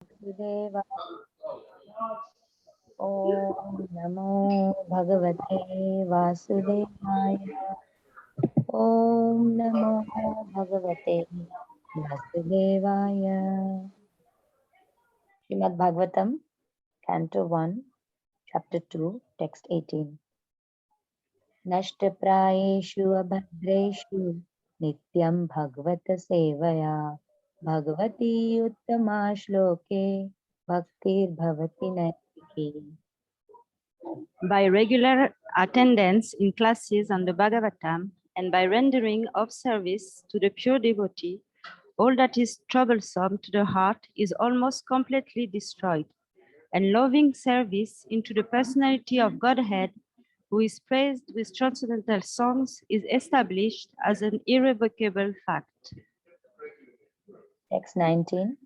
Deva. Om Namo Bhagavate Vasudevaya. Om Namo Bhagavate Vasudevaya. Srimad Bhagavatam, Canto 1, Chapter 2, Text 18. Nashtaprayeshu abhadreshu nityam bhagavata sevaya bhagavati uttama shloke bhaktir bhavati naitiki. By regular attendance in classes on the Bhagavatam and by rendering of service to the pure devotee, all that is troublesome to the heart is almost completely destroyed, and loving service into the personality of Godhead, who is praised with transcendental songs, is established as an irrevocable fact. Text 19.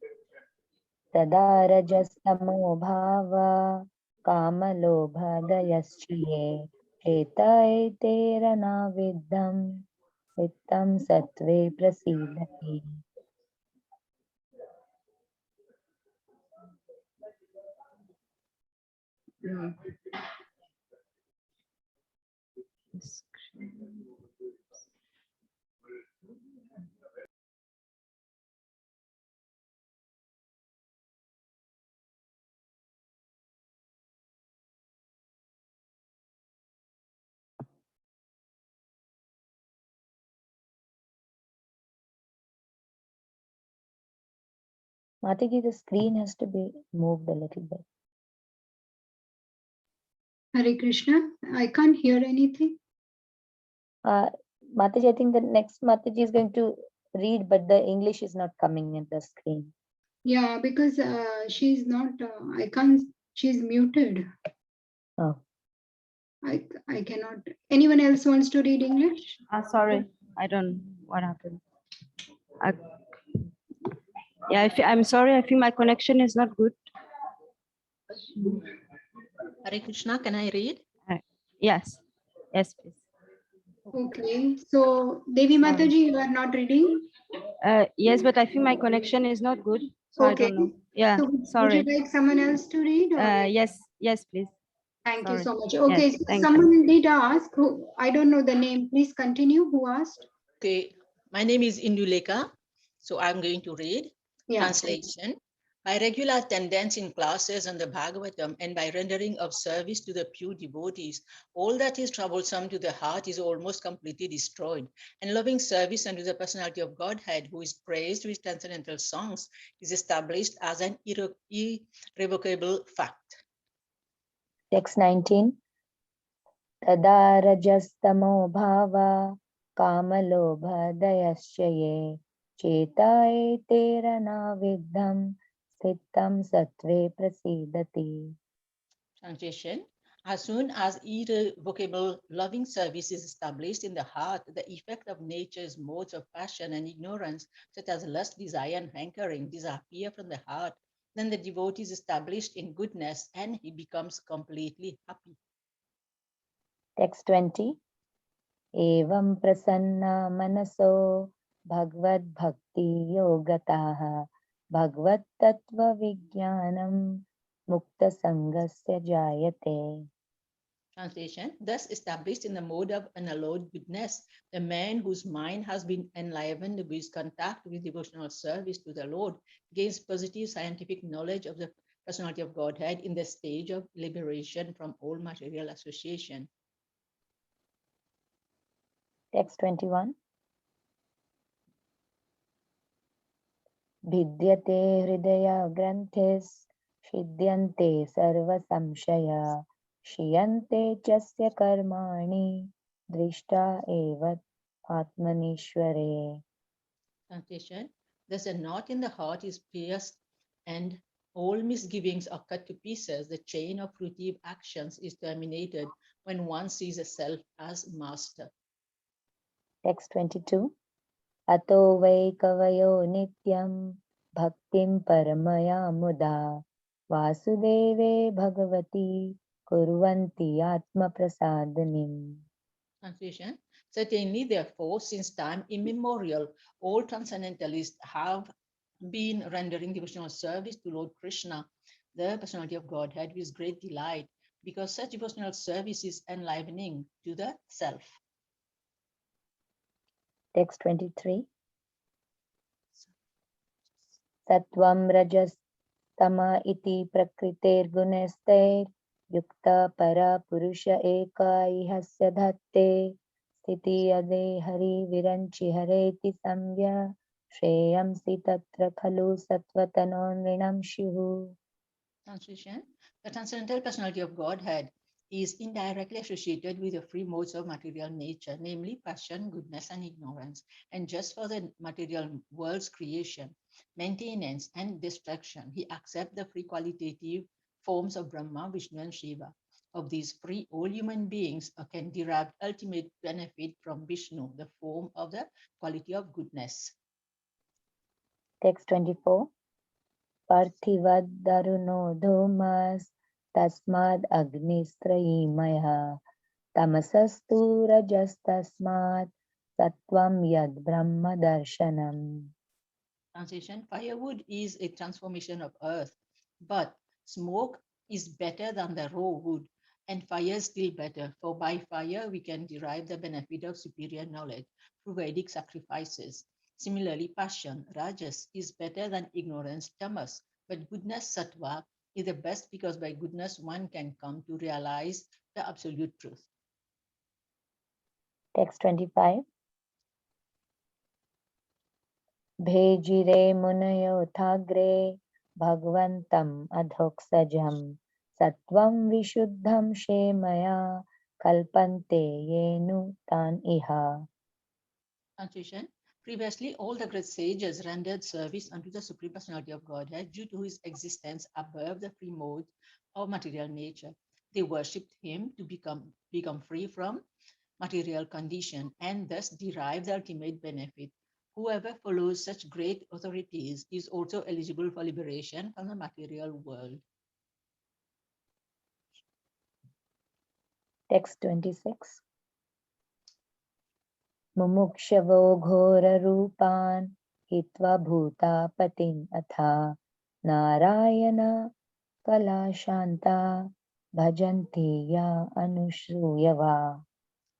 Tada rajastamo bhava kamalobhadayaschiye cheta eterana viddham vittam sattve prasidhati. Mataji, the screen has to be moved a little bit. Hare Krishna, I can't hear anything. Mataji, I think the next Mataji is going to read, but the English is not coming in the screen. Yeah, because she's not, I can't, she's muted. Oh. I cannot. Anyone else wants to read English? Sorry, I don't, what happened? I'm sorry, I think my connection is not good. Hare Krishna, can I read? Yes, please. Okay, so Devi Mataji, you are not reading? Yes, but I think my connection is not good, so Okay. I don't know. Yeah, So sorry. would you like someone else to read? Or? Yes, please. Thank Sorry. you so much. Okay, Yes, so someone did ask, who I don't know the name. Please continue. Who asked? Okay, my name is Induleka, so I'm going to read. Yeah. Translation. By regular attendance in classes on the Bhagavatam and by rendering of service to the pure devotees, all that is troublesome to the heart is almost completely destroyed. And loving service unto the personality of Godhead, who is praised with transcendental songs, is established as an irrevocable fact. Text 19. Tada rajastamo bhava kamalobhadayaschaye cheta eterana viddham sthitam sattve prasidati. Translation. As soon as irrevocable loving service is established in the heart, the effect of nature's modes of passion and ignorance, such as lust, desire, and hankering, disappear from the heart. Then the devotee is established in goodness and he becomes completely happy. Text 20. Evam prasanna manaso bhagavad bhakti yogataha bhagavad tattva vijnanam mukta sangasya jayate. Translation. Thus established in the mode of unallowed goodness, the man whose mind has been enlivened with contact with devotional service to the Lord gains positive scientific knowledge of the personality of Godhead in the stage of liberation from all material association. Text 21. Bhidyate hridaya granthis shidyante sarva samshaya shiyante chasya karmani drishta evat atmanishware. Translation. Thus a knot in the heart is pierced and all misgivings are cut to pieces. The chain of fruitive actions is terminated when one sees a self as master. Text 22. Ato vai kavayo nityam bhaktim paramaya muda vasudeve bhagavati kurvanti atma prasadanim. Translation. Certainly, therefore, since time immemorial, all transcendentalists have been rendering devotional service to Lord Krishna, the personality of Godhead, with great delight, because such devotional service is enlivening to the self. Text 23. Sattvam rajas tama iti prakriter gunester yukta para purusha eka ihasya dhatte sthiti ade hari viranchi hareti samya shreyamsi tatra khalu sattvatanon rinam shivu. Translation: the transcendental personality of Godhead is indirectly associated with the three modes of material nature, namely passion, goodness, and ignorance. And just for the material world's creation, maintenance, and destruction, he accepts the three qualitative forms of Brahma, Vishnu, and Shiva. Of these three, all human beings can derive ultimate benefit from Vishnu, the form of the quality of goodness. Text 24. Parthivad daruno dhomas tasmad agnistrayimaya tamasastu rajastasmad sattvam yad brahma darshanam. Translation: firewood is a transformation of earth, but smoke is better than the raw wood, and fire is still better, for by fire we can derive the benefit of superior knowledge through Vedic sacrifices. Similarly, passion, rajas, is better than ignorance, tamas, but goodness, sattva, is the best because by goodness one can come to realize the absolute truth. Text 25. Bhejire munayo thagre bhagvantam adhoksajam sattvam vishuddham shemaya kalpante yenu tan iha. Translation: previously, all the great sages rendered service unto the Supreme Personality of Godhead due to his existence above the three modes of material nature. They worshipped him to become free from material condition and thus derive the ultimate benefit. Whoever follows such great authorities is also eligible for liberation from the material world. Text 26. Mumukshavo ghora rupan hitva bhuta patin atha narayana kalashanta bhajanti ya anushruyava.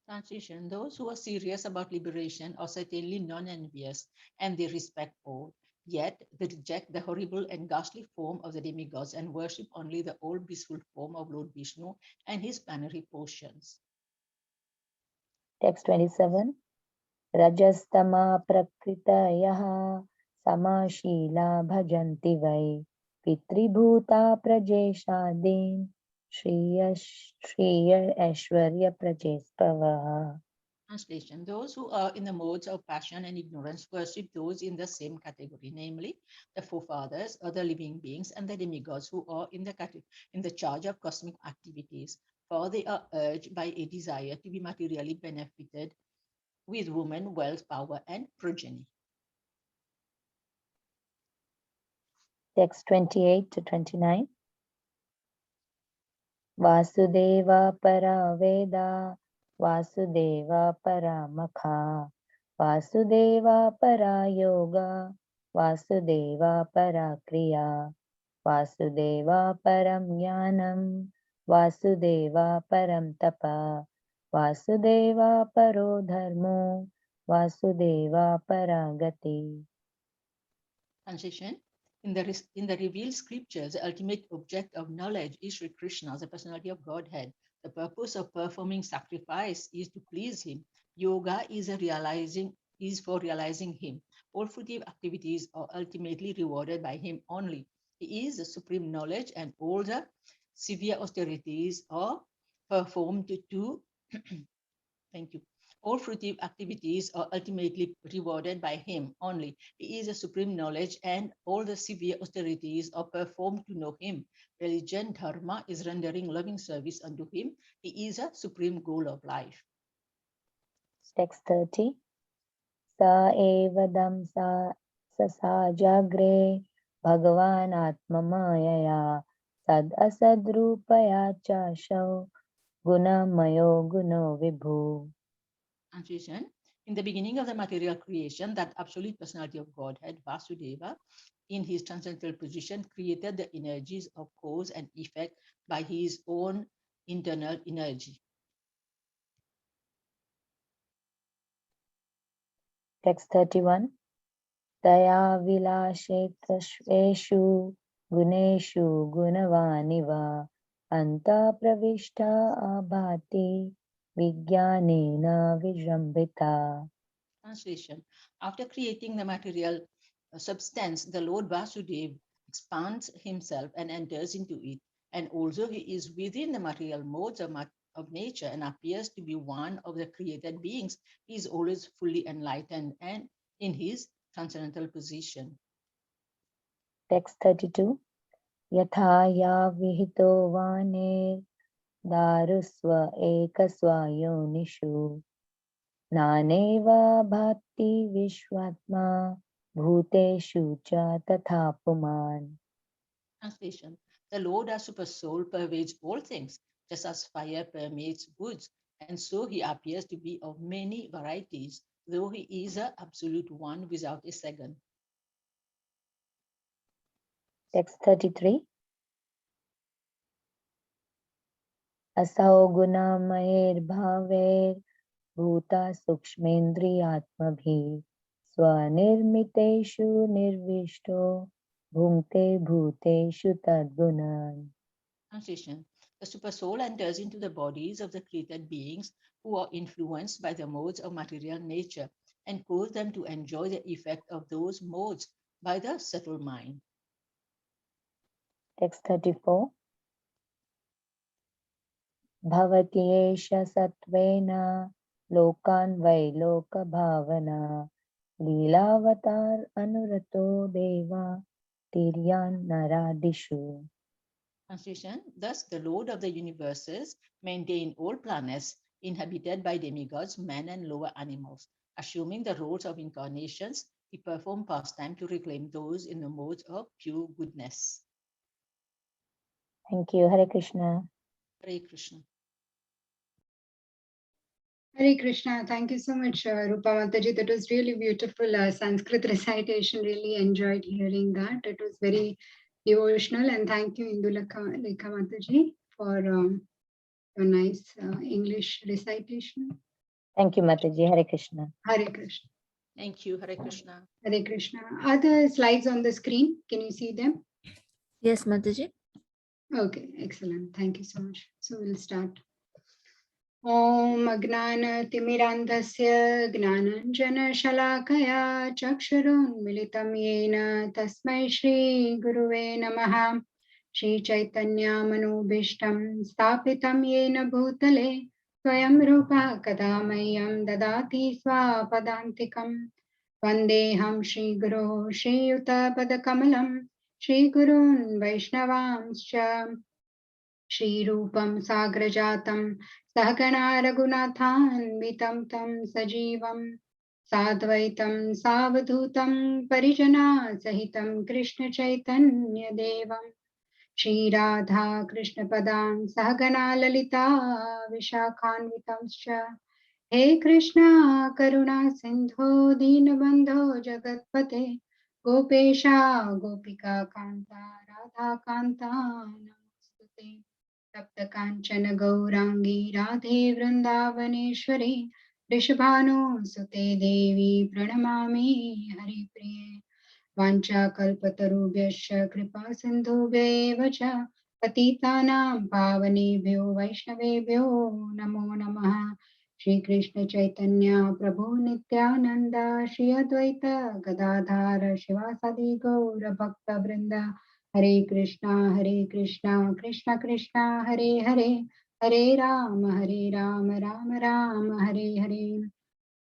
Translation: those who are serious about liberation are certainly non-envious, and they respect all. Yet they reject the horrible and ghastly form of the demigods and worship only the all blissful form of Lord Vishnu and his plenary portions. Text 27. Rajastama prakritayaha samashila bhajanti vai pitribhuta prajeshadin shriya ashwarya prajespavaha. Translation: those who are in the modes of passion and ignorance worship those in the same category, namely the forefathers, other living beings, and the demigods who are in the charge of cosmic activities, for they are urged by a desire to be materially benefited with woman, wealth, power, and progeny. Text 28 to 29. Vasudeva para veda, Vasudeva para makha, Vasudeva para yoga, Vasudeva para kriya, Vasudeva param jnanam, Vasudeva param tapa, Vasudeva paro dharmo, Vasudeva paragati. Translation: in the revealed scriptures, the ultimate object of knowledge is Sri Krishna, the personality of Godhead. The purpose of performing sacrifice is to please him. Yoga is for realizing him. All fruitive activities are ultimately rewarded by him only. He is the supreme knowledge, and all the severe austerities are performed to thank you. All fruitive activities are ultimately rewarded by him only. He is a supreme knowledge, and all the severe austerities are performed to know him. Religion, dharma, is rendering loving service unto him. He is a supreme goal of life. Text 30. Sa evadam sa sasajagre Bhagavan atmamayaya sad asad rupaya chashau gunamayo guno vibhu. Translation: In the beginning of the material creation, that absolute personality of Godhead, Vasudeva, in his transcendental position, created the energies of cause and effect by his own internal energy. Text 31. Taya vilashetashveshu guneshu gunavaniva anta pravishta abhati vijnanena vijrambita. Translation. After creating the material substance, the Lord Vasudeva expands himself and enters into it. And also he is within the material modes of nature and appears to be one of the created beings. He is always fully enlightened and in his transcendental position. Text 32. Yatha ya vihito vane darusva ekasvayonishu naneva bhati vishwatma bhuteshu cha tatha puman. Translation. The Lord as super soul pervades all things, just as fire permeates woods, and so he appears to be of many varieties, though he is an absolute one without a second. Text 33. Asau gunamayer bhaver bhuta sukshmendriyatmabhi swanirmiteshu nirvishto bhungte bhuteshu tadgunan. Translation. The super soul enters into the bodies of the created beings who are influenced by the modes of material nature and cause them to enjoy the effect of those modes by the subtle mind. Text 34. Bhavatyesha satvena lokan vai loka bhavana leelavatar anurato deva tiryan naradishu. Translation. Thus, the Lord of the universes maintained all planets inhabited by demigods, men, and lower animals. Assuming the roles of incarnations, he performed pastime to reclaim those in the modes of pure goodness. Thank you. Hare Krishna. Hare Krishna. Hare Krishna. Thank you so much, Rupa Mataji. That was really beautiful Sanskrit recitation. Really enjoyed hearing that. It was very devotional. And thank you, Indulaka Mataji, for your nice English recitation. Thank you, Mataji. Hare Krishna. Hare Krishna. Thank you. Hare Krishna. Hare Krishna. Are the slides on the screen? Can you see them? Yes, Mataji. Okay, excellent. Thank you so much. So we'll start. ॐ अज्ञानतिमिरान्धस्य ज्ञानाञ्जनशलाकया चक्षुरुन्मिलितं येन तस्मै श्रीगुरुवे नमः। श्रीचैतन्यमनोभीष्टं स्थापितं येन भूतले स्वयं रूपः कदा मह्यं ददाति स्वापदान्तिकं। वन्देऽहं श्रीगुरो श्रीयुतपदकमलं श्रीगुरून् वैष्णवांश्च श्रीरूपं साग्रजातं सहगणा रघुनाथान्वितं तं सजीवं साद्वैतं सावधूतं परिजनासहितं कृष्णचैतन्यदेवं श्रीराधा कृष्णपदां सहगणा ललिता विशाखान्वितंश्च हे कृष्णा करुणा सिन्धो दीनबन्धो जगत्पते गोपेशा गोपिका कान्ता राधा कान्ता नमोस्तुते तप्त कांचन गौरांगी राधे वृंदावनेश्वरी वृषभानुसुते देवी प्रणमामि हरिप्रिये वाञ्छाकल्पतरुभ्यश्च कृपा सिन्धुभ्येव च पतितानां पावनेभ्यो वैष्णवेभ्यो नमो नमः। श्रीकृष्ण चैतन्य प्रभु नित्यानंद श्री अद्वैत गदाधर शिवासादि गौर भक्त वृंद हरे कृष्णा कृष्णा कृष्णा हरे हरे हरे राम राम राम हरे हरे।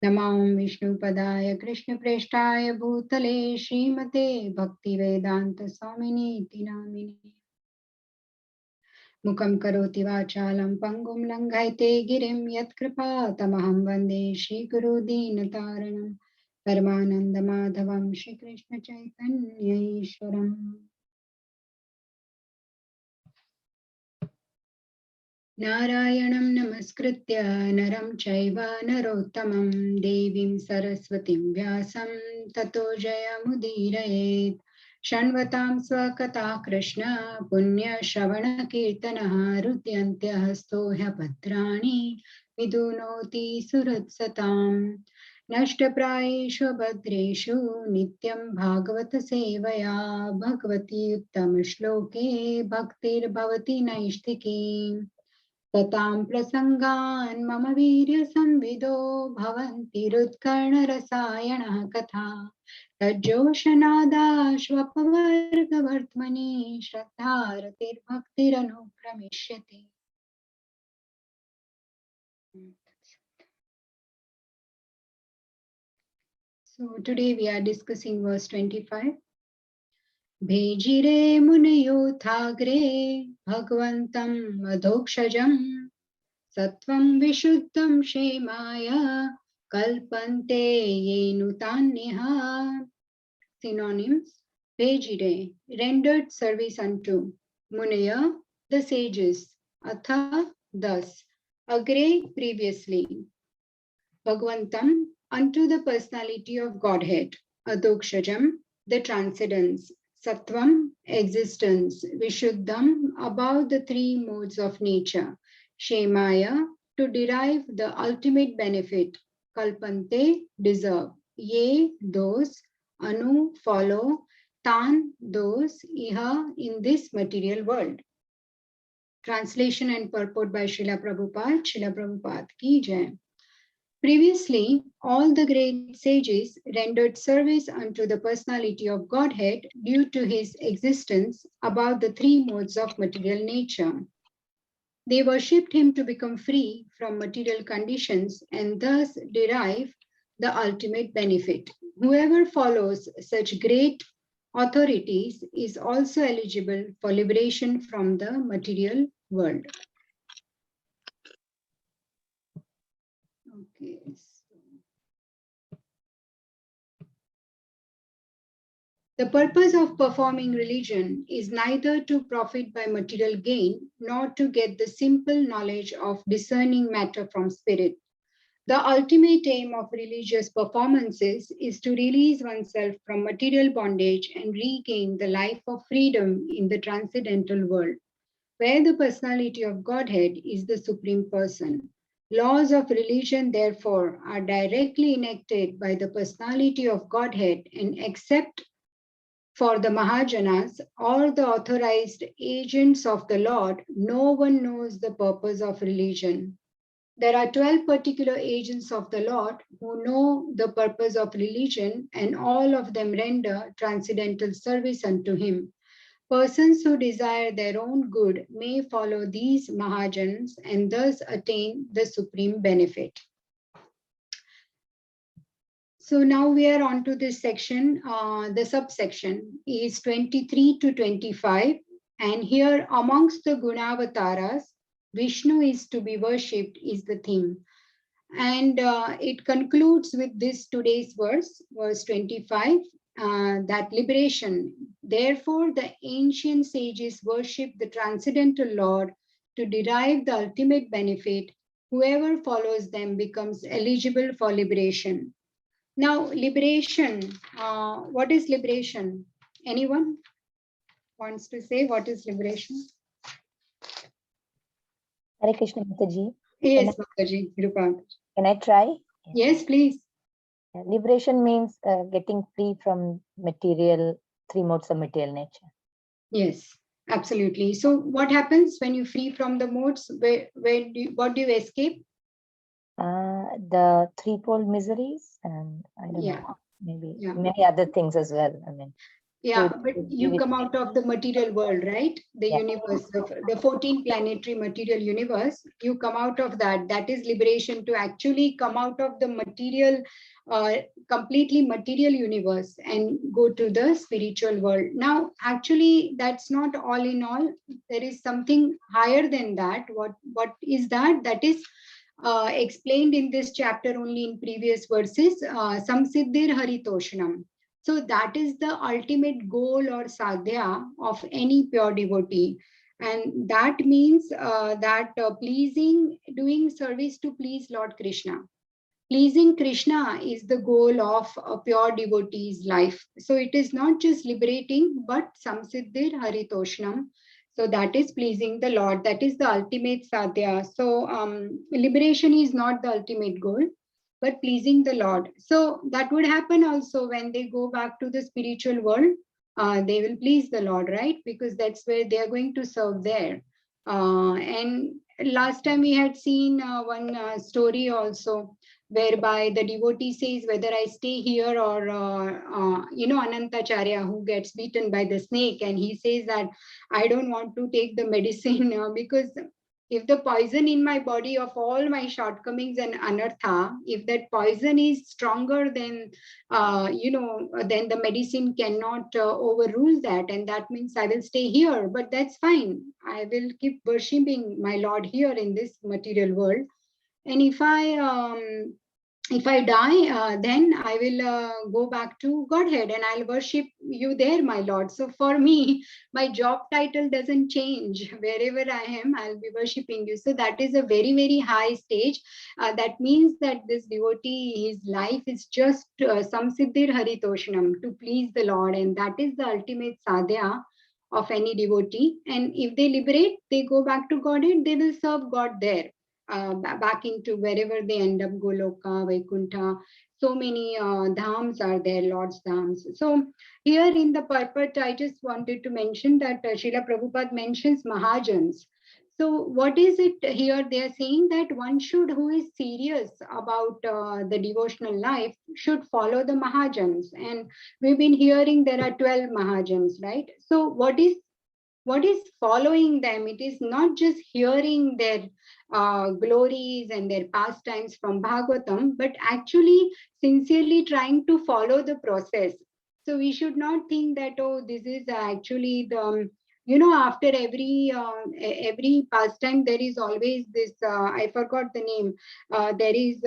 नमो विष्णुपदाय कृष्णप्रेष्ठाय भूतले श्रीमते भक्तिवेदांत स्वामिनीति नामिने। मुखं करोति वाचालं पङ्गुं लङ्घयते गिरिं यत्कृपातमहं वन्दे श्रीगुरु दीनतारिणं परमानन्दमाधवं श्रीकृष्णचैतन्य ईश्वरम्। नारायणं नमस्कृत्य नरं चैव नरोत्तमं देवीं सरस्वतीं व्यासं ततो जयमुदीरयेत् शृण्वतां स्वकथा कृष्ण पुण्यश्रवणकीर्तनः हृद्यन्त्यहस्तो ह्यभद्राणि विदुनोति सुहृत्सताम् नष्टप्रायेषु भद्रेषु नित्यं भागवत सेवया भगवती उत्तमश्लोके भक्तिर्भवति नैष्ठिकी ततां प्रसङ्गान् मम वीर्यसंविदो भवन्ति हृत्कर्णरसायणः कथा तज्जोषनादाश्वपवर्गवर्त्मनि श्रद्धारतिर्भक्तिरनुक्रमिष्यति So today we are discussing verse 25. भेजिरे मुनयोथाग्रे भगवन्तं मधोक्षजं सत्वं विशुद्धं क्षेमाय कल्पन्ते येनुतान्यः. Synonyms: Vejire, rendered service unto; Munaya, the sages; Atha, thus; Agre, previously; Bhagwantam, unto the personality of Godhead; Adokshajam, the transcendence; Sattvam, existence; Vishuddham, above the three modes of nature; Shemaya, to derive the ultimate benefit; Kalpante, deserve; Ye, those; Anu, follow; Tan, those; Iha, in this material world. Translation and purport by Srila Prabhupada. Srila Prabhupada ki jai. Previously, all the great sages rendered service unto the personality of Godhead due to his existence above the three modes of material nature. They worshipped him to become free from material conditions and thus derive the ultimate benefit. Whoever follows such great authorities is also eligible for liberation from the material world. Okay. The purpose of performing religion is neither to profit by material gain nor to get the simple knowledge of discerning matter from spirit. The ultimate aim of religious performances is to release oneself from material bondage and regain the life of freedom in the transcendental world, where the personality of Godhead is the supreme person. Laws of religion, therefore, are directly enacted by the personality of Godhead and except for the Mahajanas or the authorized agents of the Lord, no one knows the purpose of religion. There are 12 particular agents of the Lord who know the purpose of religion, and all of them render transcendental service unto him. Persons who desire their own good may follow these Mahajans and thus attain the supreme benefit. So now we are on to this section. The subsection is 23 to 25. And here amongst the Gunavataras, Vishnu is to be worshipped is the theme. And it concludes with this today's verse, verse 25, that liberation. Therefore, the ancient sages worship the transcendental Lord to derive the ultimate benefit. Whoever follows them becomes eligible for liberation. Now, liberation. What is liberation? Anyone wants to say what is liberation? Hare Krishna Mataji. Yes, Mataji, Rupa. Can I try? Yes, please. Liberation means getting free from material, three modes of material nature. Yes, absolutely. So what happens when you free from the modes? What do you escape? The threefold miseries, and I don't know, maybe many other things as well. I mean, but you come out of the material world, right? The universe, the 14 planetary material universe, you come out of that. That is liberation, to actually come out of the material, completely material universe and go to the spiritual world. Now, actually, that's not all in all. There is something higher than that. What is that? That is explained in this chapter only in previous verses. Samsiddhir Haritoshanam. So that is the ultimate goal or sadhya of any pure devotee. And that means doing service to please Lord Krishna. Pleasing Krishna is the goal of a pure devotee's life. So it is not just liberating, but samsiddhir haritoshnam. So that is pleasing the Lord. That is the ultimate sadhya. So liberation is not the ultimate goal, but pleasing the Lord. So that would happen also when they go back to the spiritual world. They will please the Lord, right? Because that's where they are going to serve there. And last time we had seen one story also, whereby the devotee says whether I stay here or, Anantacharya, who gets beaten by the snake, and he says that I don't want to take the medicine because if the poison in my body of all my shortcomings and anartha, if that poison is stronger than, then the medicine cannot overrule that. And that means I will stay here, but that's fine. I will keep worshipping my Lord here in this material world. And if I die, then I will go back to Godhead and I'll worship you there, my Lord. So for me, my job title doesn't change. Wherever I am, I'll be worshiping you. So that is a very, very high stage. That means that this devotee, his life is just samsiddhir haritoshnam, to please the Lord. And that is the ultimate sadhya of any devotee. And if they liberate, they go back to Godhead, they will serve God there. Back into wherever they end up, Goloka, Vaikuntha, so many dhams are there, Lord's dhams. So here in the purport, I just wanted to mention that Srila Prabhupada mentions Mahajans. So what is it here? They are saying that one should, who is serious about the devotional life, should follow the Mahajans. And we've been hearing there are 12 Mahajans, right? So what is following them? It is not just hearing their glories and their pastimes from Bhagavatam, but actually sincerely trying to follow the process. So we should not think that, oh, this is actually the, after every pastime, there is always this, I forgot the name, there is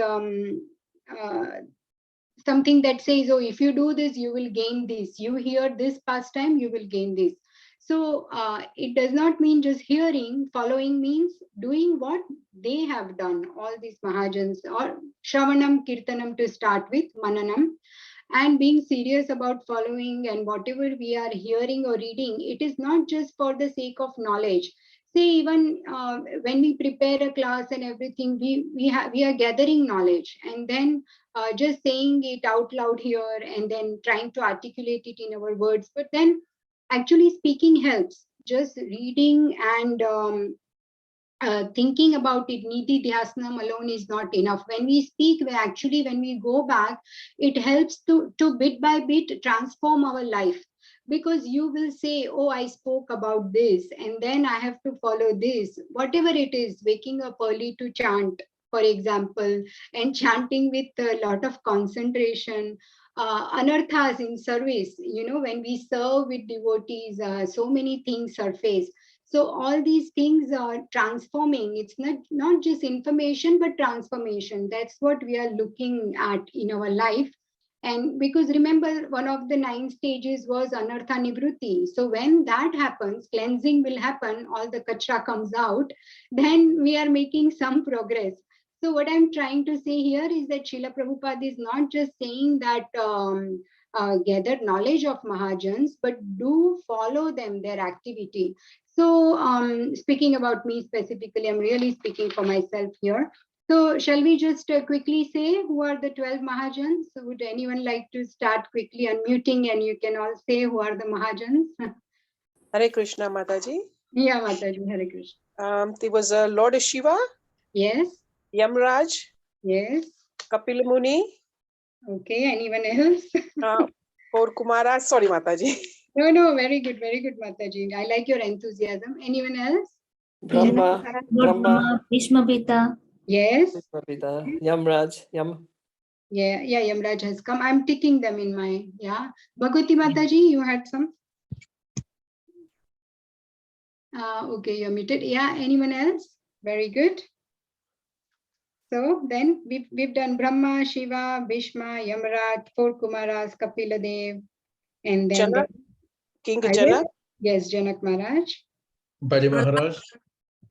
something that says, oh, if you do this, you will gain this. You hear this pastime, you will gain this. So it does not mean just hearing. Following means doing what they have done, all these Mahajans, or Shravanam, Kirtanam to start with, Mananam, and being serious about following. And whatever we are hearing or reading, it is not just for the sake of knowledge. Say even when we prepare a class and everything, we are gathering knowledge, and then just saying it out loud here and then trying to articulate it in our words. But then actually speaking helps. Just reading and thinking about it, niti dhyasnam alone is not enough. When we speak, when we go back, it helps to bit by bit transform our life. Because you will say, oh, I spoke about this, and then I have to follow this. Whatever it is, waking up early to chant, for example, and chanting with a lot of concentration. Anarthas in service, when we serve with devotees, so many things surface. So all these things are transforming. It's not just information, but transformation. That's what we are looking at in our life. And because remember, one of the 9 stages was anartha nivrutti. So when that happens, cleansing will happen, all the kachra comes out, then we are making some progress. So what I'm trying to say here is that Srila Prabhupada is not just saying that gather knowledge of Mahajans, but do follow them, their activity. So speaking about me specifically, I'm really speaking for myself here. So shall we just quickly say who are the 12 Mahajans? So would anyone like to start quickly unmuting, and you can all say who are the Mahajans? Hare Krishna, Mataji. Yeah, Mataji, Hare Krishna. There was Lord Shiva. Yes. Yamraj. Yes. Kapil Muni. Okay, anyone else? Four Kumaras. Sorry, Mataji. No, very good, Mataji. I like your enthusiasm. Anyone else? Brahma, Bhishma. Yes. Yamraj. Yeah, Yamraj has come. I'm ticking them in my, yeah. Bhagwati Mataji, you had some? Okay, you're muted. Yeah, anyone else? Very good. So then we've done Brahma, Shiva, Bhishma, Yamraj, 4 Kumaras, Kapila Dev, and then Janak. King Janak. Yes, Janak Maharaj. Bali Maharaj.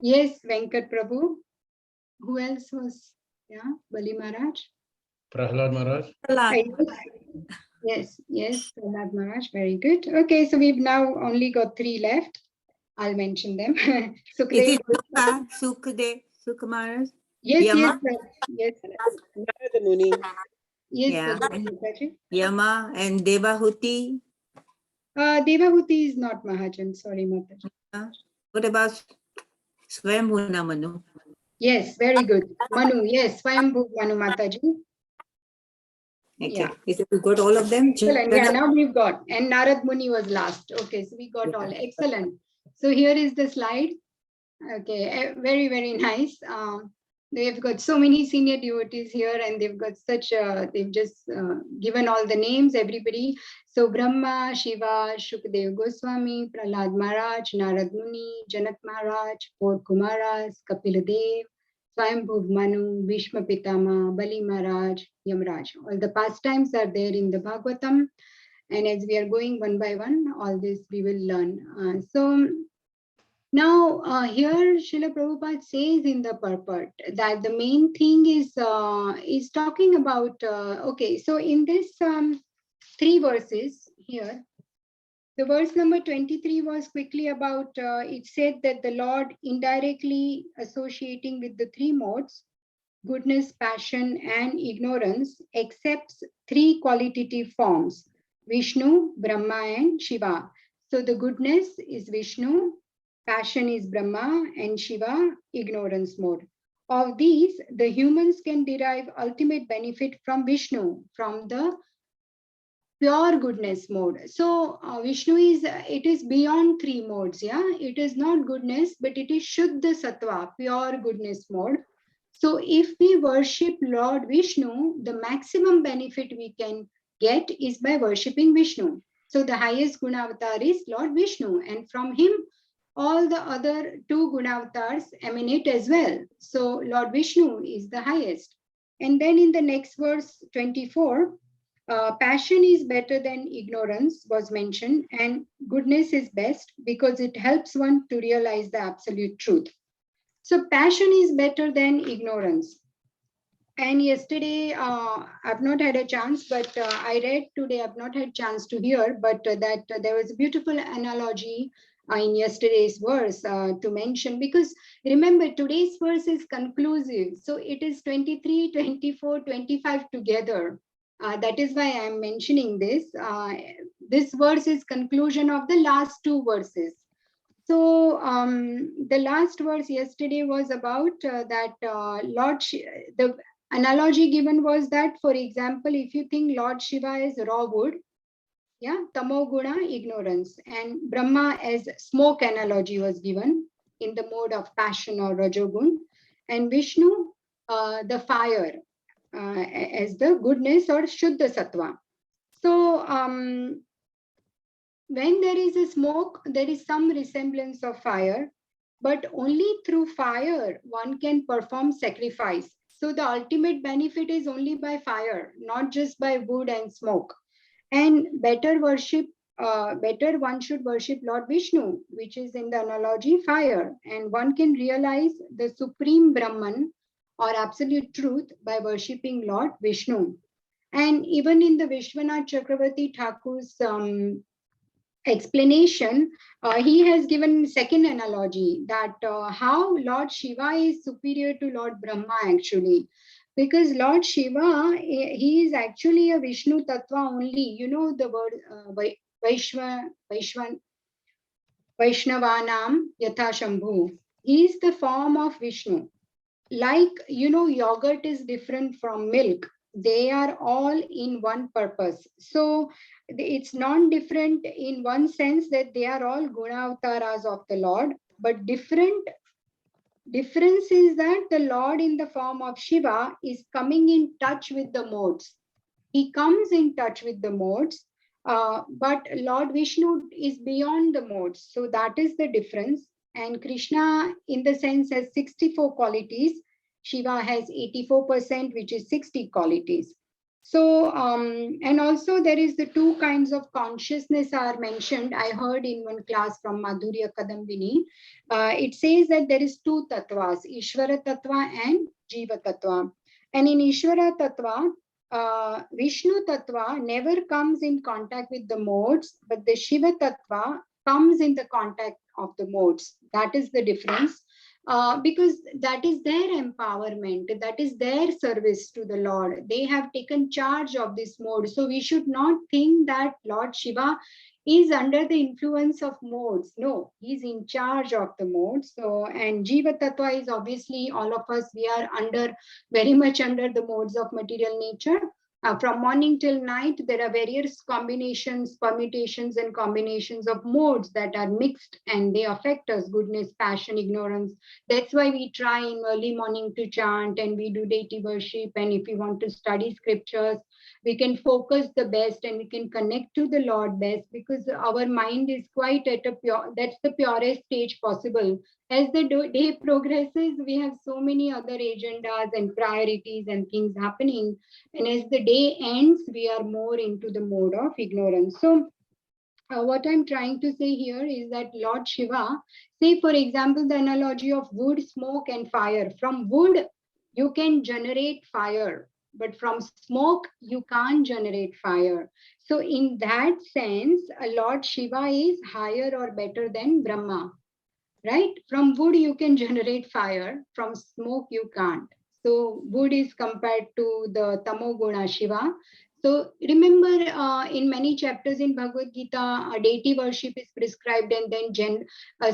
Yes, Venkat Prabhu. Who else was? Yeah, Bali Maharaj. Prahlad Maharaj. Yes, Prahlad Maharaj. Very good. Okay, so we've now only got 3 left. I'll mention them. Sukhdev. Sukh Maharaj? Yes, Yama? yes. Narada Muni. Yes, Yeah. Prabhu. Yama and Devahuti. Devahuti is not Mahajan. Sorry, Mataji. What about Swayambhuna Manu? Yes, very good. Manu, yes, Swayambhu Manu Mataji. Okay. Yeah. Is it we got all of them? Excellent. Yeah, now we've got. And Narad Muni was last. Okay, so we got all. Excellent. So here is the slide. Okay, very, very nice. They've got so many senior devotees here, and they've got such, they've just given all the names, everybody. So Brahma, Shiva, Shukdev Goswami, Prahlad Maharaj, Narad Muni, Janak Maharaj, 4 Kumaras, Kapila Dev, Swayambhu Manu, Bhishma Pitama, Bali Maharaj, Yamraj. All the pastimes are there in the Bhagavatam. And as we are going one by one, all this we will learn. Now, here Srila Prabhupada says in the purport that the main thing is talking about, okay, so in this 3 verses here, the verse number 23 was quickly about, it said that the Lord indirectly associating with the 3 modes, goodness, passion, and ignorance, accepts 3 qualitative forms, Vishnu, Brahma, and Shiva. So the goodness is Vishnu, passion is Brahma, and Shiva, ignorance mode. Of these, the humans can derive ultimate benefit from Vishnu, from the pure goodness mode. So Vishnu is, it is beyond 3 modes. Yeah, it is not goodness, but it is Shuddha Sattva, pure goodness mode. So if we worship Lord Vishnu, the maximum benefit we can get is by worshipping Vishnu. So the highest Gunavatar is Lord Vishnu, and from him all the other 2 Gunavatars emanate as well. So Lord Vishnu is the highest. And then in the next verse 24, passion is better than ignorance was mentioned, and goodness is best because it helps one to realize the absolute truth. So passion is better than ignorance. And yesterday, I've not had a chance, but I read today, I've not had a chance to hear, but that there was a beautiful analogy in yesterday's verse to mention, because remember, today's verse is conclusive. So it is 23, 24, 25 together. That is why I'm mentioning this. This verse is conclusion of the last 2 verses. So the last verse yesterday was about that the analogy given was that, for example, if you think Lord Shiva is raw wood, yeah, tamo guna, ignorance, and Brahma as smoke analogy was given in the mode of passion or rajogun, and Vishnu, the fire, as the goodness or Shuddha Sattva. So when there is a smoke, there is some resemblance of fire, but only through fire one can perform sacrifice. So the ultimate benefit is only by fire, not just by wood and smoke. And better one should worship Lord Vishnu, which is in the analogy fire, and one can realize the supreme Brahman or absolute truth by worshipping Lord Vishnu. And even in the Vishwanath Chakravarti Thakur's explanation, he has given second analogy that how Lord Shiva is superior to Lord Brahma actually, because Lord Shiva, he is actually a Vishnu Tattva only. You know the word Vaishnavanam Yatha Shambhu. He is the form of Vishnu. Like, you know, yogurt is different from milk. They are all in one purpose. So it's non-different in one sense that they are all guna avtaras of the Lord, but difference is that the Lord in the form of Shiva is coming in touch with the modes. He comes in touch with the modes, but Lord Vishnu is beyond the modes. So that is the difference. And Krishna, in the sense, has 64 qualities. Shiva has 84%, which is 60 qualities. So, and also there is the two kinds of consciousness are mentioned. I heard in one class from Madhurya Kadambini. It says that there is two tattvas, Ishvara tattva and Jiva tattva. And in Ishvara tattva, Vishnu tattva never comes in contact with the modes, but the Shiva tattva comes in the contact of the modes. That is the difference. Because that is their empowerment, that is their service to the Lord. They have taken charge of this mode. So we should not think that Lord Shiva is under the influence of modes. No, he's in charge of the modes. So, and Jiva Tattva is obviously all of us, we are under, very much under the modes of material nature. From morning till night, there are various combinations, permutations, and combinations of modes that are mixed and they affect us, goodness, passion, ignorance. That's why we try in early morning to chant and we do deity worship. And if we want to study scriptures, we can focus the best and we can connect to the Lord best because our mind is quite at a pure, that's the purest stage possible. As the day progresses, we have so many other agendas and priorities and things happening. And as the day ends, we are more into the mode of ignorance. So what I'm trying to say here is that Lord Shiva, say for example, the analogy of wood, smoke and fire. From wood, you can generate fire, but from smoke, you can't generate fire. So in that sense, Lord Shiva is higher or better than Brahma, right? From wood, you can generate fire, from smoke, you can't. So wood is compared to the Tamoguna Shiva. So remember, in many chapters in Bhagavad Gita, deity worship is prescribed, and then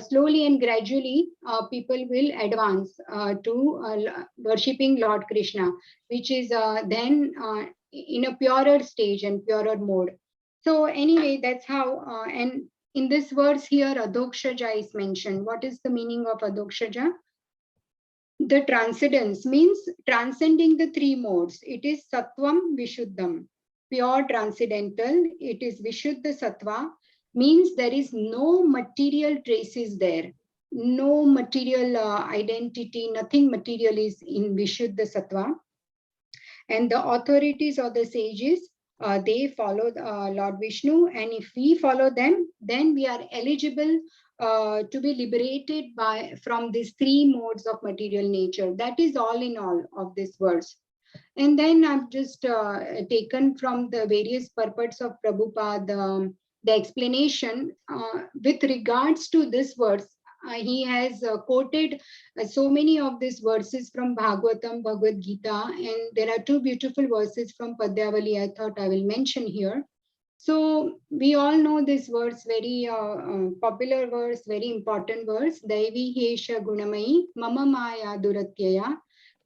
slowly and gradually, people will advance to worshipping Lord Krishna, which is then in a purer stage and purer mode. So anyway, that's how, and in this verse here, Adokshaja is mentioned. What is the meaning of Adokshaja? The transcendence means transcending the three modes. It is Sattvam Vishuddham, pure transcendental. It is Vishuddha Sattva, means there is no material traces there. No material identity, nothing material is in Vishuddha Sattva. And the authorities or the sages, they follow Lord Vishnu, and if we follow them, then we are eligible to be liberated from these three modes of material nature. That is all in all of this verse. And then I've just taken from the various purports of Prabhupada the explanation with regards to this verse. He has quoted so many of these verses from Bhagavatam, Bhagavad Gita, and there are two beautiful verses from Padyavali I thought I will mention here. So we all know this verse, very popular verse, very important verse. Devi hesha gunamai mama maya duratyaya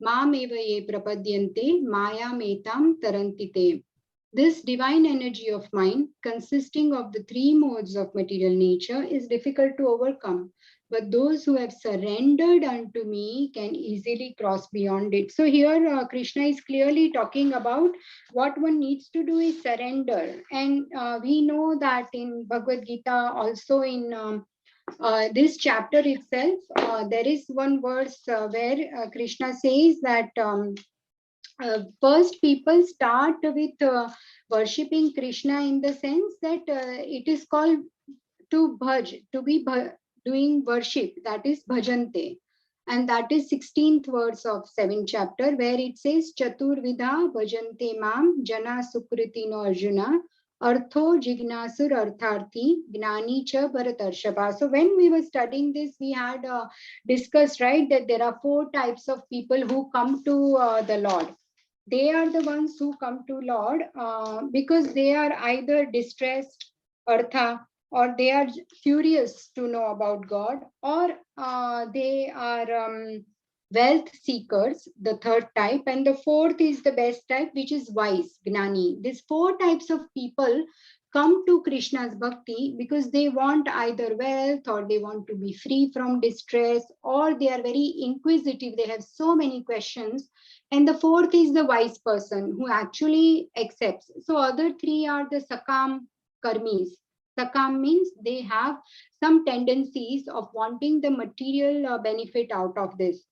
mam eva ye prapadyante maya metam tarantite. This divine energy of mind, consisting of the three modes of material nature, is difficult to overcome. But those who have surrendered unto me can easily cross beyond it. So here Krishna is clearly talking about what one needs to do is surrender. And we know that in Bhagavad Gita, also in this chapter itself, there is one verse where Krishna says that first people start with worshipping Krishna in the sense that it is called to bhaj, to be doing worship, that is bhajante. And that is 16th verse of 7th chapter, where it says Chaturvidha bhajante mam jana sukritino arjuna artho jignasur artharthi gnani cha bharatarshava. So when we were studying this, we had discussed, right, that there are 4 types of people who come to the Lord. They are the ones who come to Lord because they are either distressed, artha, or they are curious to know about God, or they are wealth seekers, the 3rd type, and the 4th is the best type, which is wise, gnani. These 4 types of people come to Krishna's bhakti because they want either wealth, or they want to be free from distress, or they are very inquisitive, they have so many questions. And the 4th is the wise person who actually accepts. So other 3 are the sakam karmis. Sakam means they have some tendencies of wanting the material benefit out of this.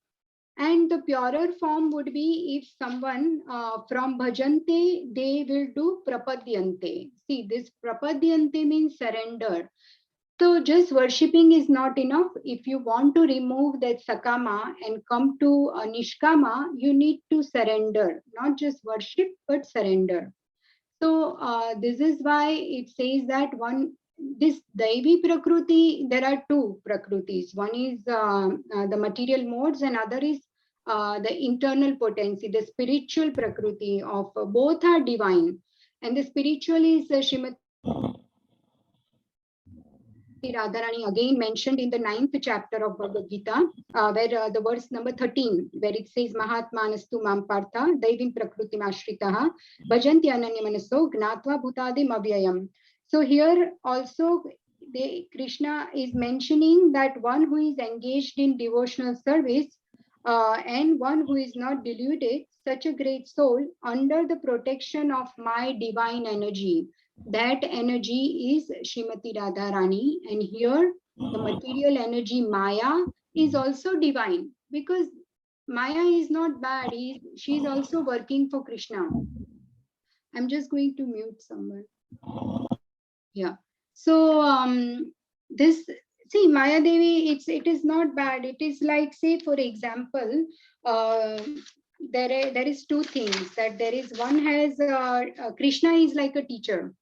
And the purer form would be if someone from bhajante, they will do prapadyante. See, this prapadyante means surrender. So just worshipping is not enough. If you want to remove that sakama and come to nishkama, you need to surrender, not just worship, but surrender. So this is why it says that this Devi Prakriti, there are two Prakrutis. One is the material modes and other is the internal potency, the spiritual Prakriti of both are divine. And the spiritual is Srimati Radharani again mentioned in the 9th chapter of Bhagavad Gita, where the verse number 13, where it says Mahatmanastu Mam Partha Devim Prakrutim Ashritaha Bhajanti Ananya Manaso Gnatva Bhutadim Avyayam. So here also Krishna is mentioning that one who is engaged in devotional service and one who is not deluded, such a great soul under the protection of my divine energy. That energy is Srimati Radharani, and here the material energy Maya is also divine, because Maya is not bad. She is also working for Krishna. I'm just going to mute someone. Yeah. So this, see, Maya Devi, it is not bad. It is like, say, for example, there is two things, that there is one has Krishna is like a teacher.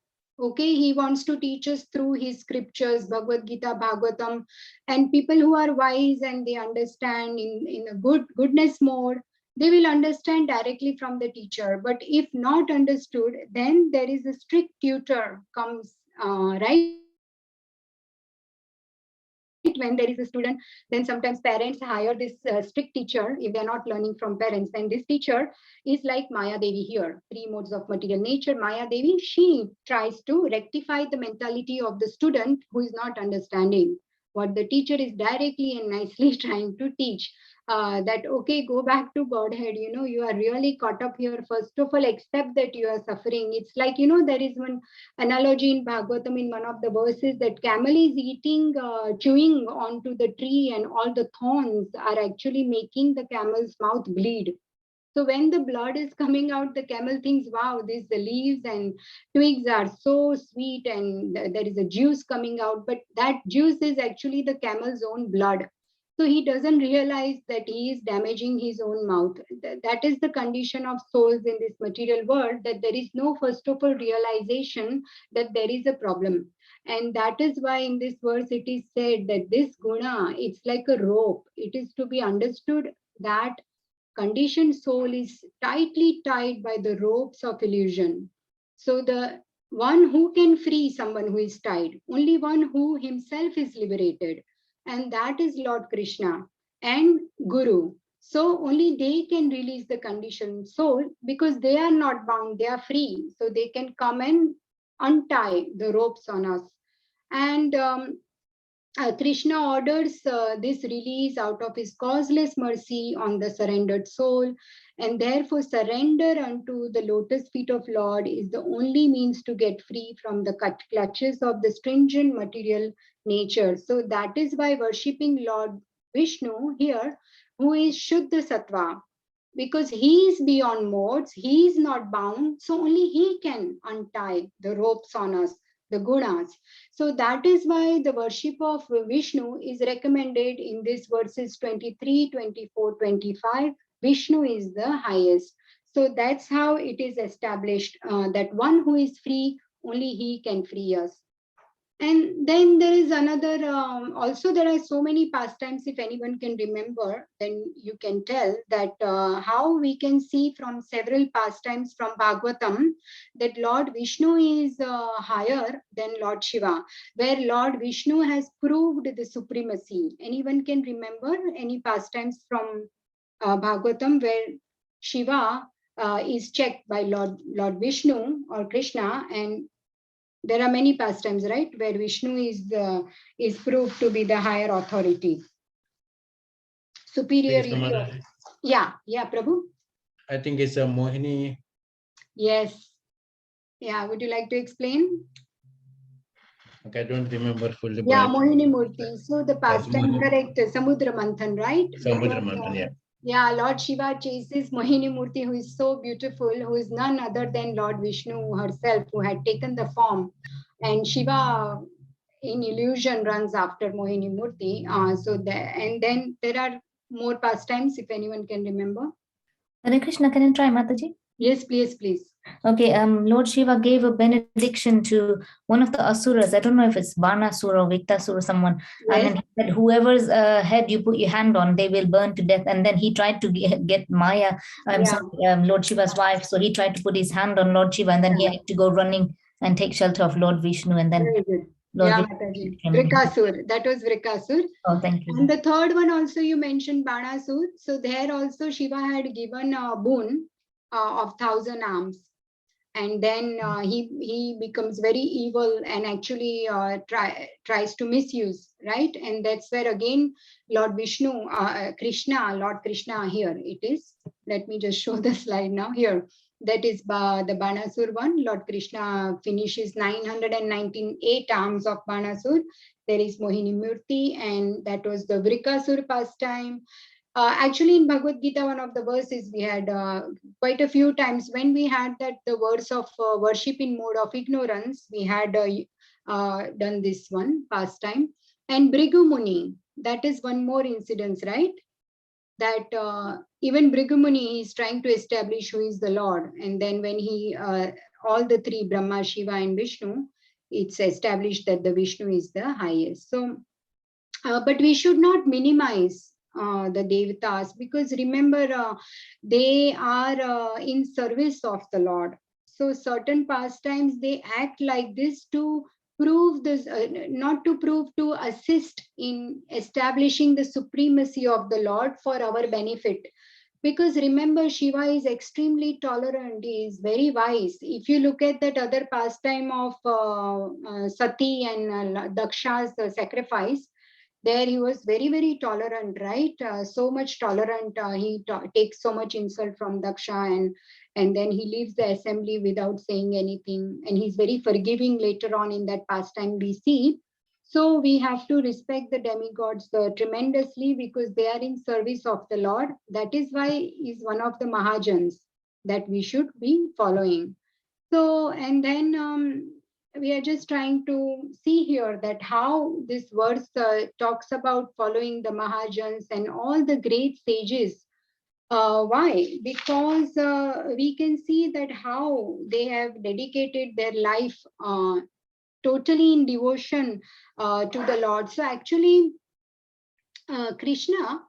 Okay, he wants to teach us through his scriptures, Bhagavad Gita, Bhagavatam, and people who are wise and they understand in a goodness mode, they will understand directly from the teacher. But if not understood, then there is a strict tutor comes, right? When there is a student, then sometimes parents hire this strict teacher if they're not learning from parents. Then this teacher is like Maya Devi here, three modes of material nature. Maya Devi, she tries to rectify the mentality of the student who is not understanding what the teacher is directly and nicely trying to teach. That, okay, go back to Godhead, you are really caught up here. First of all, accept that you are suffering. It's like, there is one analogy in Bhagavatam in one of the verses that camel is eating, chewing onto the tree, and all the thorns are actually making the camel's mouth bleed. So when the blood is coming out, the camel thinks, wow, these the leaves and twigs are so sweet and there is a juice coming out, but that juice is actually the camel's own blood. So he doesn't realize that he is damaging his own mouth. That is the condition of souls in this material world, that there is no, first of all, realization that there is a problem. And that is why in this verse it is said that this guna, it's like a rope. It is to be understood that conditioned soul is tightly tied by the ropes of illusion. So the one who can free someone who is tied, only one who himself is liberated, and that is Lord Krishna and Guru. So only they can release the conditioned soul, because they are not bound, they are free. So they can come and untie the ropes on us. And Krishna orders this release out of his causeless mercy on the surrendered soul, and therefore surrender unto the lotus feet of Lord is the only means to get free from the clutches of the stringent material nature. So that is why worshipping Lord Vishnu here, who is Shuddha Sattva, because he is beyond modes, he is not bound, so only he can untie the ropes on us, the gunas. So that is why the worship of Vishnu is recommended in these verses 23, 24, 25. Vishnu is the highest. So that's how it is established, that one who is free, only he can free us. And then there is another, also there are so many pastimes, if anyone can remember, then you can tell that how we can see from several pastimes from Bhagavatam that Lord Vishnu is higher than Lord Shiva, where Lord Vishnu has proved the supremacy. Anyone can remember any pastimes from Bhagavatam where Shiva is checked by Lord Vishnu or Krishna, and there are many pastimes, right, where Vishnu is proved to be the higher authority, superior. Yeah, Prabhu. I think it's a Mohini. Yes. Yeah. Would you like to explain? Okay, I don't remember fully. Yeah, Mohini Murti. So the pastime, correct, Samudra Manthan, right? Samudra Manthan, yeah. Yeah, Lord Shiva chases Mohini Murti, who is so beautiful, who is none other than Lord Vishnu herself, who had taken the form. And Shiva, in illusion, runs after Mohini Murti. And then there are more pastimes, if anyone can remember. Hare Krishna, can I try, Mataji? Yes, please, please. Okay, Lord Shiva gave a benediction to one of the asuras. I don't know if it's Banasura or Viktasura or someone. Yes. And then he said, whoever's head you put your hand on, they will burn to death. And then he tried to get Maya, Lord Shiva's wife. So he tried to put his hand on Lord Shiva, and then he had to go running and take shelter of Lord Vishnu. And then Very good. Lord Yeah, Vishnu Mataji. Vrikasur. That was Vrikasur. Oh, thank you. And the third one also you mentioned Banasur. So there also Shiva had given a boon of 1,000 arms. And then he becomes very evil and actually tries to misuse, right? And that's where again Lord Vishnu, Lord Krishna, here it is. Let me just show the slide now here. That is the Banasur one. Lord Krishna finishes 998 arms of Banasur. There is Mohini Murti, and that was the Vrikasur pastime. Actually, in Bhagavad Gita, one of the verses we had quite a few times when we had that the verse of worship in mode of ignorance, we had done this one pastime. And Bhrigu Muni, that is one more incidence, right? That even Bhrigu Muni is trying to establish who is the Lord. And then when he, all the three, Brahma, Shiva and Vishnu, it's established that the Vishnu is the highest. So, but we should not minimize the Devatas, because remember, they are in service of the Lord. So certain pastimes, they act like this to prove this, not to prove, to assist in establishing the supremacy of the Lord for our benefit. Because remember, Shiva is extremely tolerant, he is very wise. If you look at that other pastime of Sati and Daksha's sacrifice, there he was very, very tolerant, right? So much tolerant. He takes so much insult from Daksha, and then he leaves the assembly without saying anything. And he's very forgiving later on in that pastime we see. So we have to respect the demigods tremendously, because they are in service of the Lord. That is why he's one of the Mahajans that we should be following. So, and then we are just trying to see here that how this verse talks about following the Mahajans and all the great sages. Why? Because we can see that how they have dedicated their life totally in devotion to the Lord. So actually, Krishna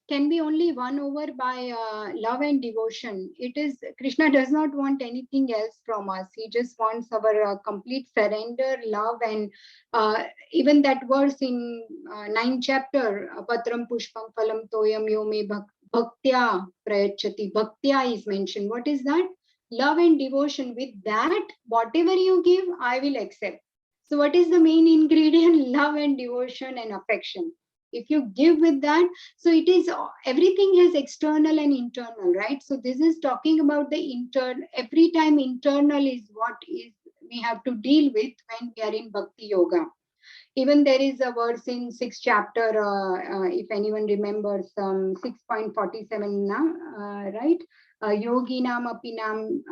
can be only won over by love and devotion. It is, Krishna does not want anything else from us. He just wants our complete surrender, love, and even that verse in 9th chapter, Patram Pushpam Phalam Toyam Yome Bhaktya Prayachati. Bhaktya is mentioned. What is that? Love and devotion. With that, whatever you give, I will accept. So what is the main ingredient? Love and devotion and affection. If you give with that, so it is, everything has external and internal, right? So this is talking about the internal. Every time internal is what is we have to deal with when we are in Bhakti Yoga. Even there is a verse in 6th chapter, if anyone remembers, 6.47 now, right? Yoginam apinam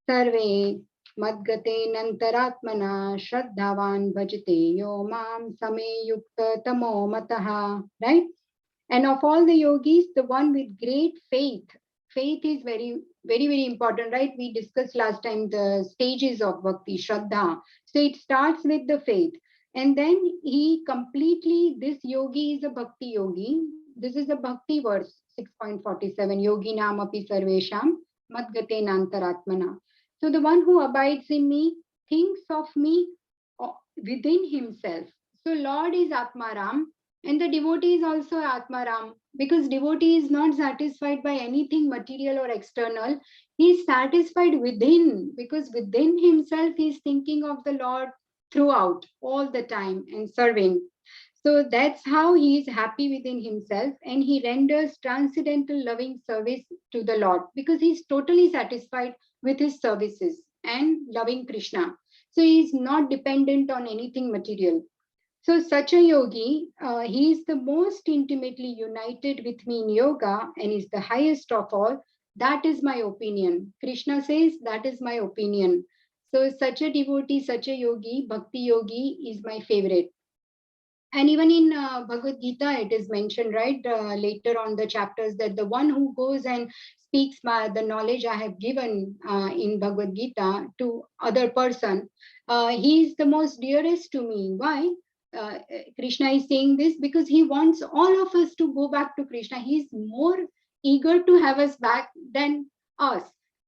sarve Madgate nantaratmana shraddhavan bhajate yo mam same yukta tamo mataha, right? And of all the yogis, the one with great faith. Faith is very, very, very important, right? We discussed last time the stages of bhakti, shraddha. So it starts with the faith. And then he completely, this yogi is a bhakti yogi. This is a bhakti verse, 6.47, yogi nam api sarvesham madgate nantaratmana. So the one who abides in me thinks of me within himself. So Lord is Atmaram, and the devotee is also Atmaram, because devotee is not satisfied by anything material or external. He is satisfied within, because within himself he is thinking of the Lord throughout, all the time, and serving. So that's how he is happy within himself, and he renders transcendental loving service to the Lord, because he is totally satisfied with his services and loving Krishna. So he is not dependent on anything material. So such a yogi, he is the most intimately united with me in yoga and is the highest of all. That is my opinion. Krishna says, that is my opinion. So such a devotee, such a yogi, bhakti yogi is my favorite. And even in Bhagavad Gita, it is mentioned, right, later on the chapters, that the one who goes and speaks the knowledge I have given in Bhagavad Gita to other person, he is the most dearest to me. Why? Krishna is saying this because he wants all of us to go back to Krishna. He is more eager to have us back than us.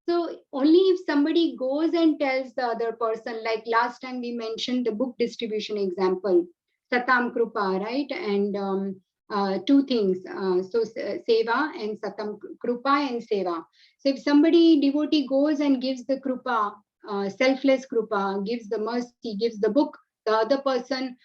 So only if somebody goes and tells the other person, like last time we mentioned the book distribution example, Satam Krupa, right? And two things, Seva and Satam Krupa and Seva. So if somebody devotee goes and gives the Krupa, selfless Krupa, gives the mercy, gives the book, the other person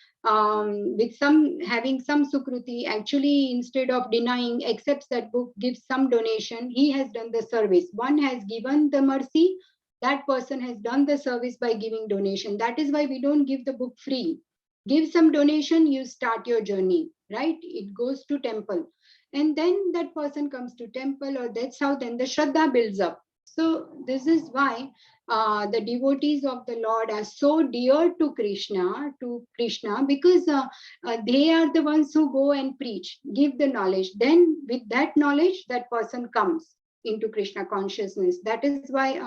with some having some Sukruti, actually instead of denying, accepts that book, gives some donation, he has done the service. One has given the mercy, that person has done the service by giving donation. That is why we don't give the book free. Give some donation, you start your journey, right? It goes to temple, and then that person comes to temple, or that's how then the Shraddha builds up. So this is why the devotees of the Lord are so dear to Krishna, because they are the ones who go and preach, give the knowledge. Then with that knowledge, that person comes into Krishna consciousness. That is why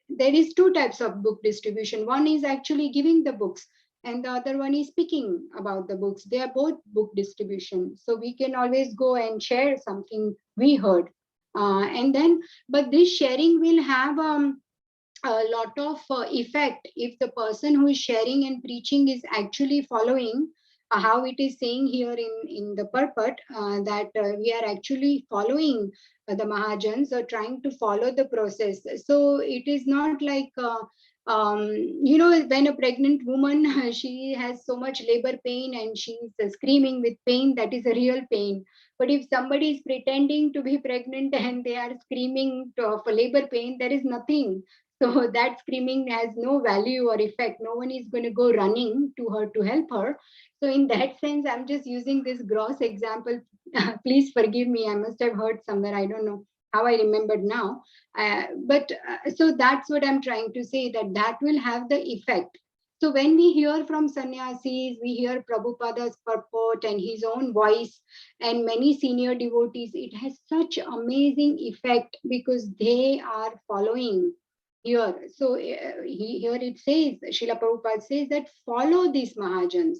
there is two types of book distribution. One is actually giving the books, and the other one is speaking about the books. They are both book distribution. So we can always go and share something we heard. And then, but this sharing will have a lot of effect if the person who is sharing and preaching is actually following how it is saying here in the purport, that we are actually following the Mahajans, or trying to follow the process. So it is not like when a pregnant woman she has so much labor pain and she's screaming with pain, that is a real pain. But if somebody is pretending to be pregnant and they are screaming for labor pain, there is nothing. So that screaming has no value or effect. No one is going to go running to her to help her. So in that sense, I'm just using this gross example. Please forgive me. I must have heard somewhere. I don't know how I remembered now. So that's what I'm trying to say, that will have the effect. So when we hear from sannyasis, we hear Prabhupada's purport and his own voice and many senior devotees, it has such amazing effect because they are following here. So here it says, Srila Prabhupada says that follow these Mahajans,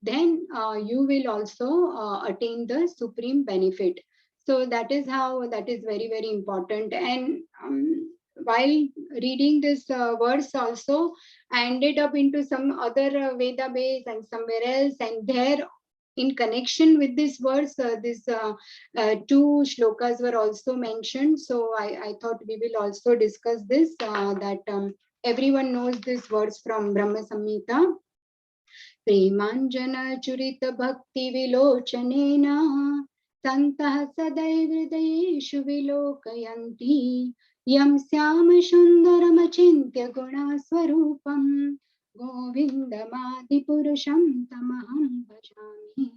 then you will also attain the supreme benefit. So that is how, that is very, very important. And while reading this verse also, I ended up into some other Veda base and somewhere else, and there in connection with this verse, two shlokas were also mentioned. So I thought we will also discuss this, that everyone knows this verse from Brahma Samhita. Premanjana Churita Bhakti Vilochaneena Santah Sadai Hridayeshu Vilokayanti Yam Syam Sundaram Achintya Guna Swarupam Govindamadi Purusham Tamaham Bhajami.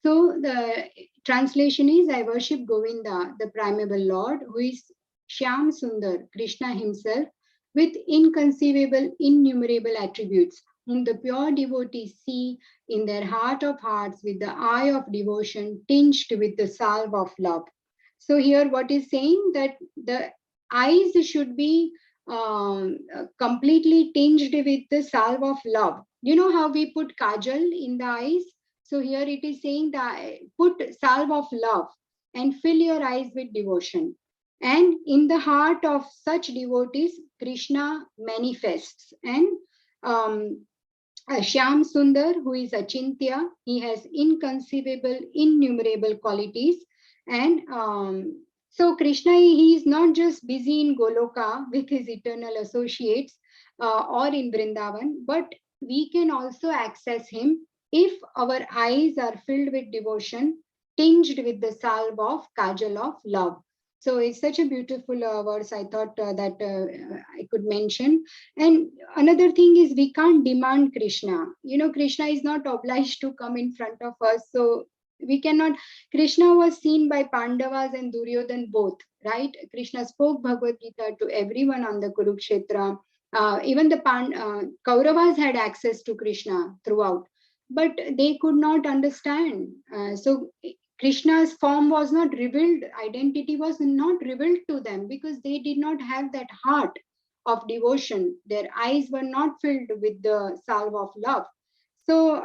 So the translation is, I worship Govinda, the primeval Lord, who is Shyam Sundar, Krishna himself, with inconceivable, innumerable attributes, whom the pure devotees see in their heart of hearts with the eye of devotion tinged with the salve of love. So here what is saying, that the eyes should be completely tinged with the salve of love. You know how we put kajal in the eyes? So here it is saying that put salve of love and fill your eyes with devotion. And in the heart of such devotees, Krishna manifests. And Shyam Sundar, who is Achintya, he has inconceivable, innumerable qualities. And so Krishna, he is not just busy in Goloka with his eternal associates or in Vrindavan, but we can also access him if our eyes are filled with devotion, tinged with the salve of kajal of love. So it's such a beautiful verse. I thought that I could mention. And another thing is we can't demand Krishna. You know, Krishna is not obliged to come in front of us. So we cannot. Krishna was seen by Pandavas and Duryodhan both, right? Krishna spoke Bhagavad Gita to everyone on the Kurukshetra. Even the Kauravas had access to Krishna throughout, but they could not understand. So Krishna's form was not revealed, identity was not revealed to them because they did not have that heart of devotion. Their eyes were not filled with the salve of love. So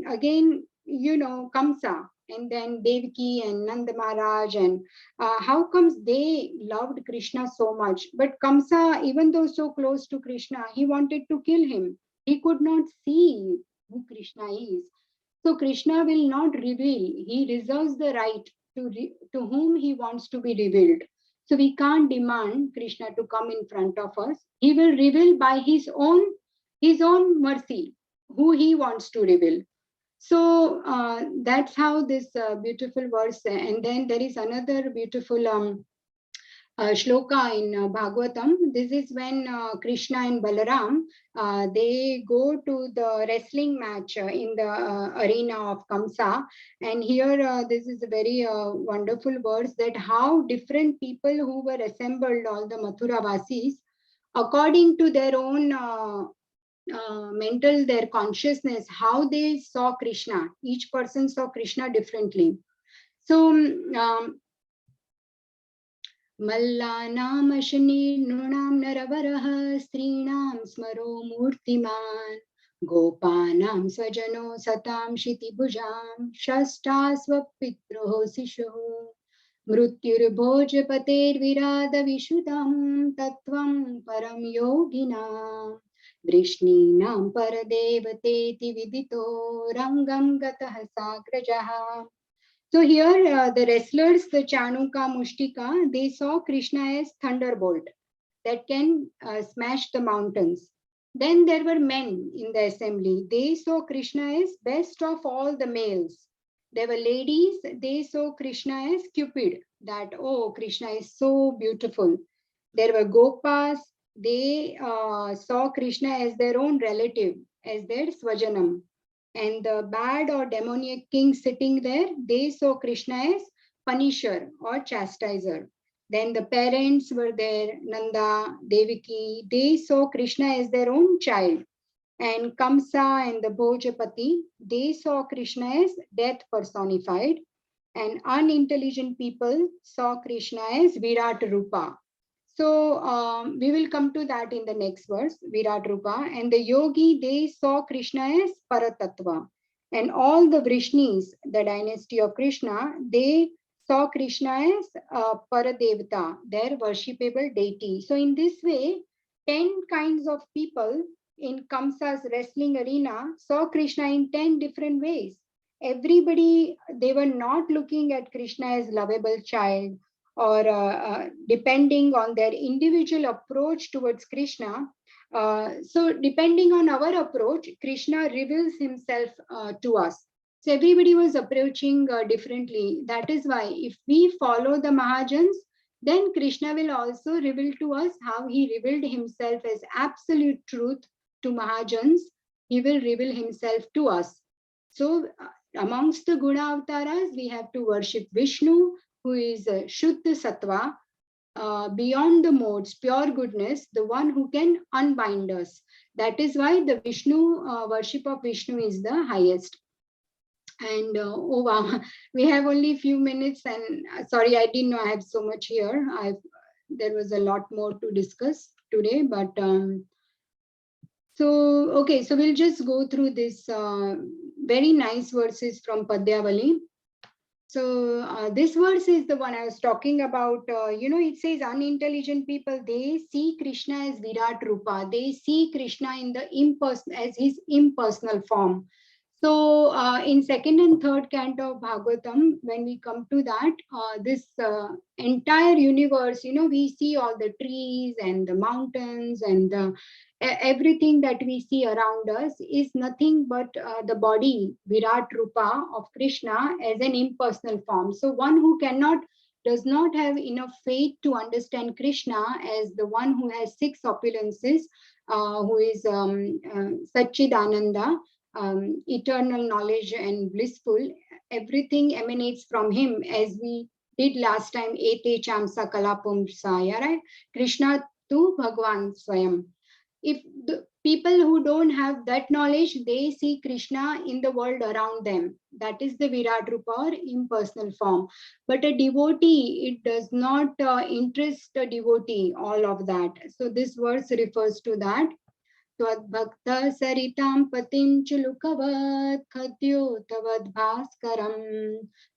again, you know, Kamsa and then Devaki and Nanda Maharaj, and how comes they loved Krishna so much? But Kamsa, even though so close to Krishna, he wanted to kill him. He could not see who Krishna is. So Krishna will not reveal. He reserves the right to whom he wants to be revealed. So we can't demand Krishna to come in front of us. He will reveal by his own mercy who he wants to reveal. So that's how this beautiful verse. And then there is another beautiful shloka in Bhagavatam. This is when Krishna and Balaram, they go to the wrestling match in the arena of Kamsa. And here, this is a very wonderful verse that how different people who were assembled, all the Mathura Vasis, according to their own mental, their consciousness, how they saw Krishna. Each person saw Krishna differently. So, मल्लानामशनीर्नृणां नरवरः स्त्रीणां स्मरो मूर्तिमान् गोपानां स्वजनो सतां क्षितिभुजां षष्ठास्वपित्रोः शिशुः मृत्युर्भोजपतेर्विरादविशुद्धं तत्त्वं परं योगिनां वृष्णीनां परदेवतेति विदितो रङ्गं गतः साग्रजः. So here the wrestlers, the Chanuka, Mushtika, they saw Krishna as thunderbolt that can smash the mountains. Then there were men in the assembly. They saw Krishna as best of all the males. There were ladies, they saw Krishna as Cupid, that, oh, Krishna is so beautiful. There were Gopas, they saw Krishna as their own relative, as their Swajanam. And the bad or demoniac king sitting there, they saw Krishna as punisher or chastiser. Then the parents were there, Nanda, Devaki, they saw Krishna as their own child. And Kamsa and the Bhojapati, they saw Krishna as death personified. And unintelligent people saw Krishna as Virat Rupa. So we will come to that in the next verse, Virat Rupa. And the yogi, they saw Krishna as Paratattva. And all the Vrishnis, the dynasty of Krishna, they saw Krishna as Paradevata, their worshipable deity. So in this way, 10 kinds of people in Kamsa's wrestling arena saw Krishna in 10 different ways. Everybody, they were not looking at Krishna as lovable child, or depending on their individual approach towards Krishna. So depending on our approach, Krishna reveals himself to us. So everybody was approaching differently. That is why if we follow the Mahajans, then Krishna will also reveal to us how he revealed himself as absolute truth to Mahajans. He will reveal himself to us. So amongst the Guna Avtaras, we have to worship Vishnu, who is Shuddha Sattva, beyond the modes, pure goodness, the one who can unbind us. That is why the Vishnu, worship of Vishnu is the highest. And oh wow, we have only a few minutes, and sorry, I didn't know I have so much here. There was a lot more to discuss today, but so okay, so we'll just go through this very nice verses from Padyavali. So this verse is the one I was talking about. It says unintelligent people, they see Krishna as Virat Rupa. They see Krishna in the as his impersonal form. So in second and third canto of Bhagavatam, when we come to that, this entire universe, we see all the trees and the mountains and everything that we see around us is nothing but the body, Virat Rupa of Krishna as an impersonal form. So one who cannot does not have enough faith to understand Krishna as the one who has 6 opulences, who is Satchidananda, eternal knowledge and blissful. Everything emanates from him, as we did last time, Ete Chamsa Kalapum Saya, right? Krishna to Bhagwan Swayam. If the people who don't have that knowledge, they see Krishna in the world around them. That is the Virat Rupa or impersonal form. But a devotee, it does not interest a devotee, all of that. So this verse refers to that. त्वद्भक्तः सरितां पतिं चुलुकवत् खद्योतवद्भास्करं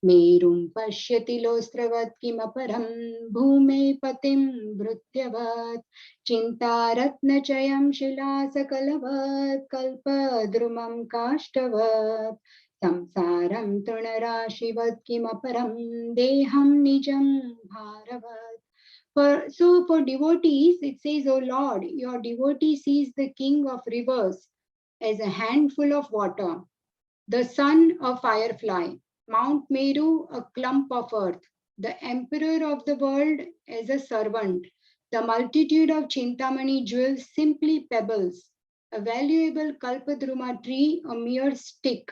मेरुं पश्यति लोस्त्रवत् किमपरं भूमे पतिं भृत्यवत् चिन्तारत्नचयं शिलासकलवत् कल्पद्रुमं काष्ठवत् संसारं तृणराशिवत् किमपरं देहं निजं भारवत्. For devotees, it says, O Lord, your devotee sees the king of rivers as a handful of water, the sun a firefly, Mount Meru a clump of earth, the emperor of the world as a servant, the multitude of Chintamani jewels simply pebbles, a valuable Kalpadruma tree a mere stick,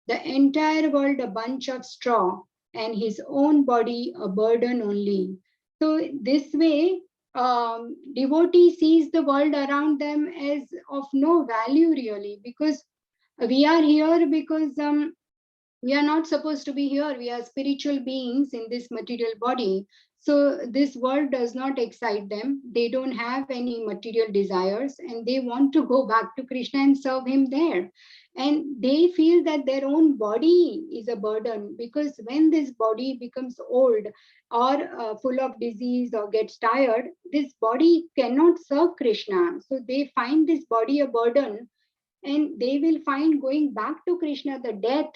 the entire world a bunch of straw, and his own body a burden only. So this way, devotee sees the world around them as of no value really, because we are here because we are not supposed to be here. We are spiritual beings in this material body. So this world does not excite them. They don't have any material desires and they want to go back to Krishna and serve him there. And they feel that their own body is a burden, because when this body becomes old or full of disease or gets tired, this body cannot serve Krishna. So they find this body a burden, and they will find going back to Krishna, the death,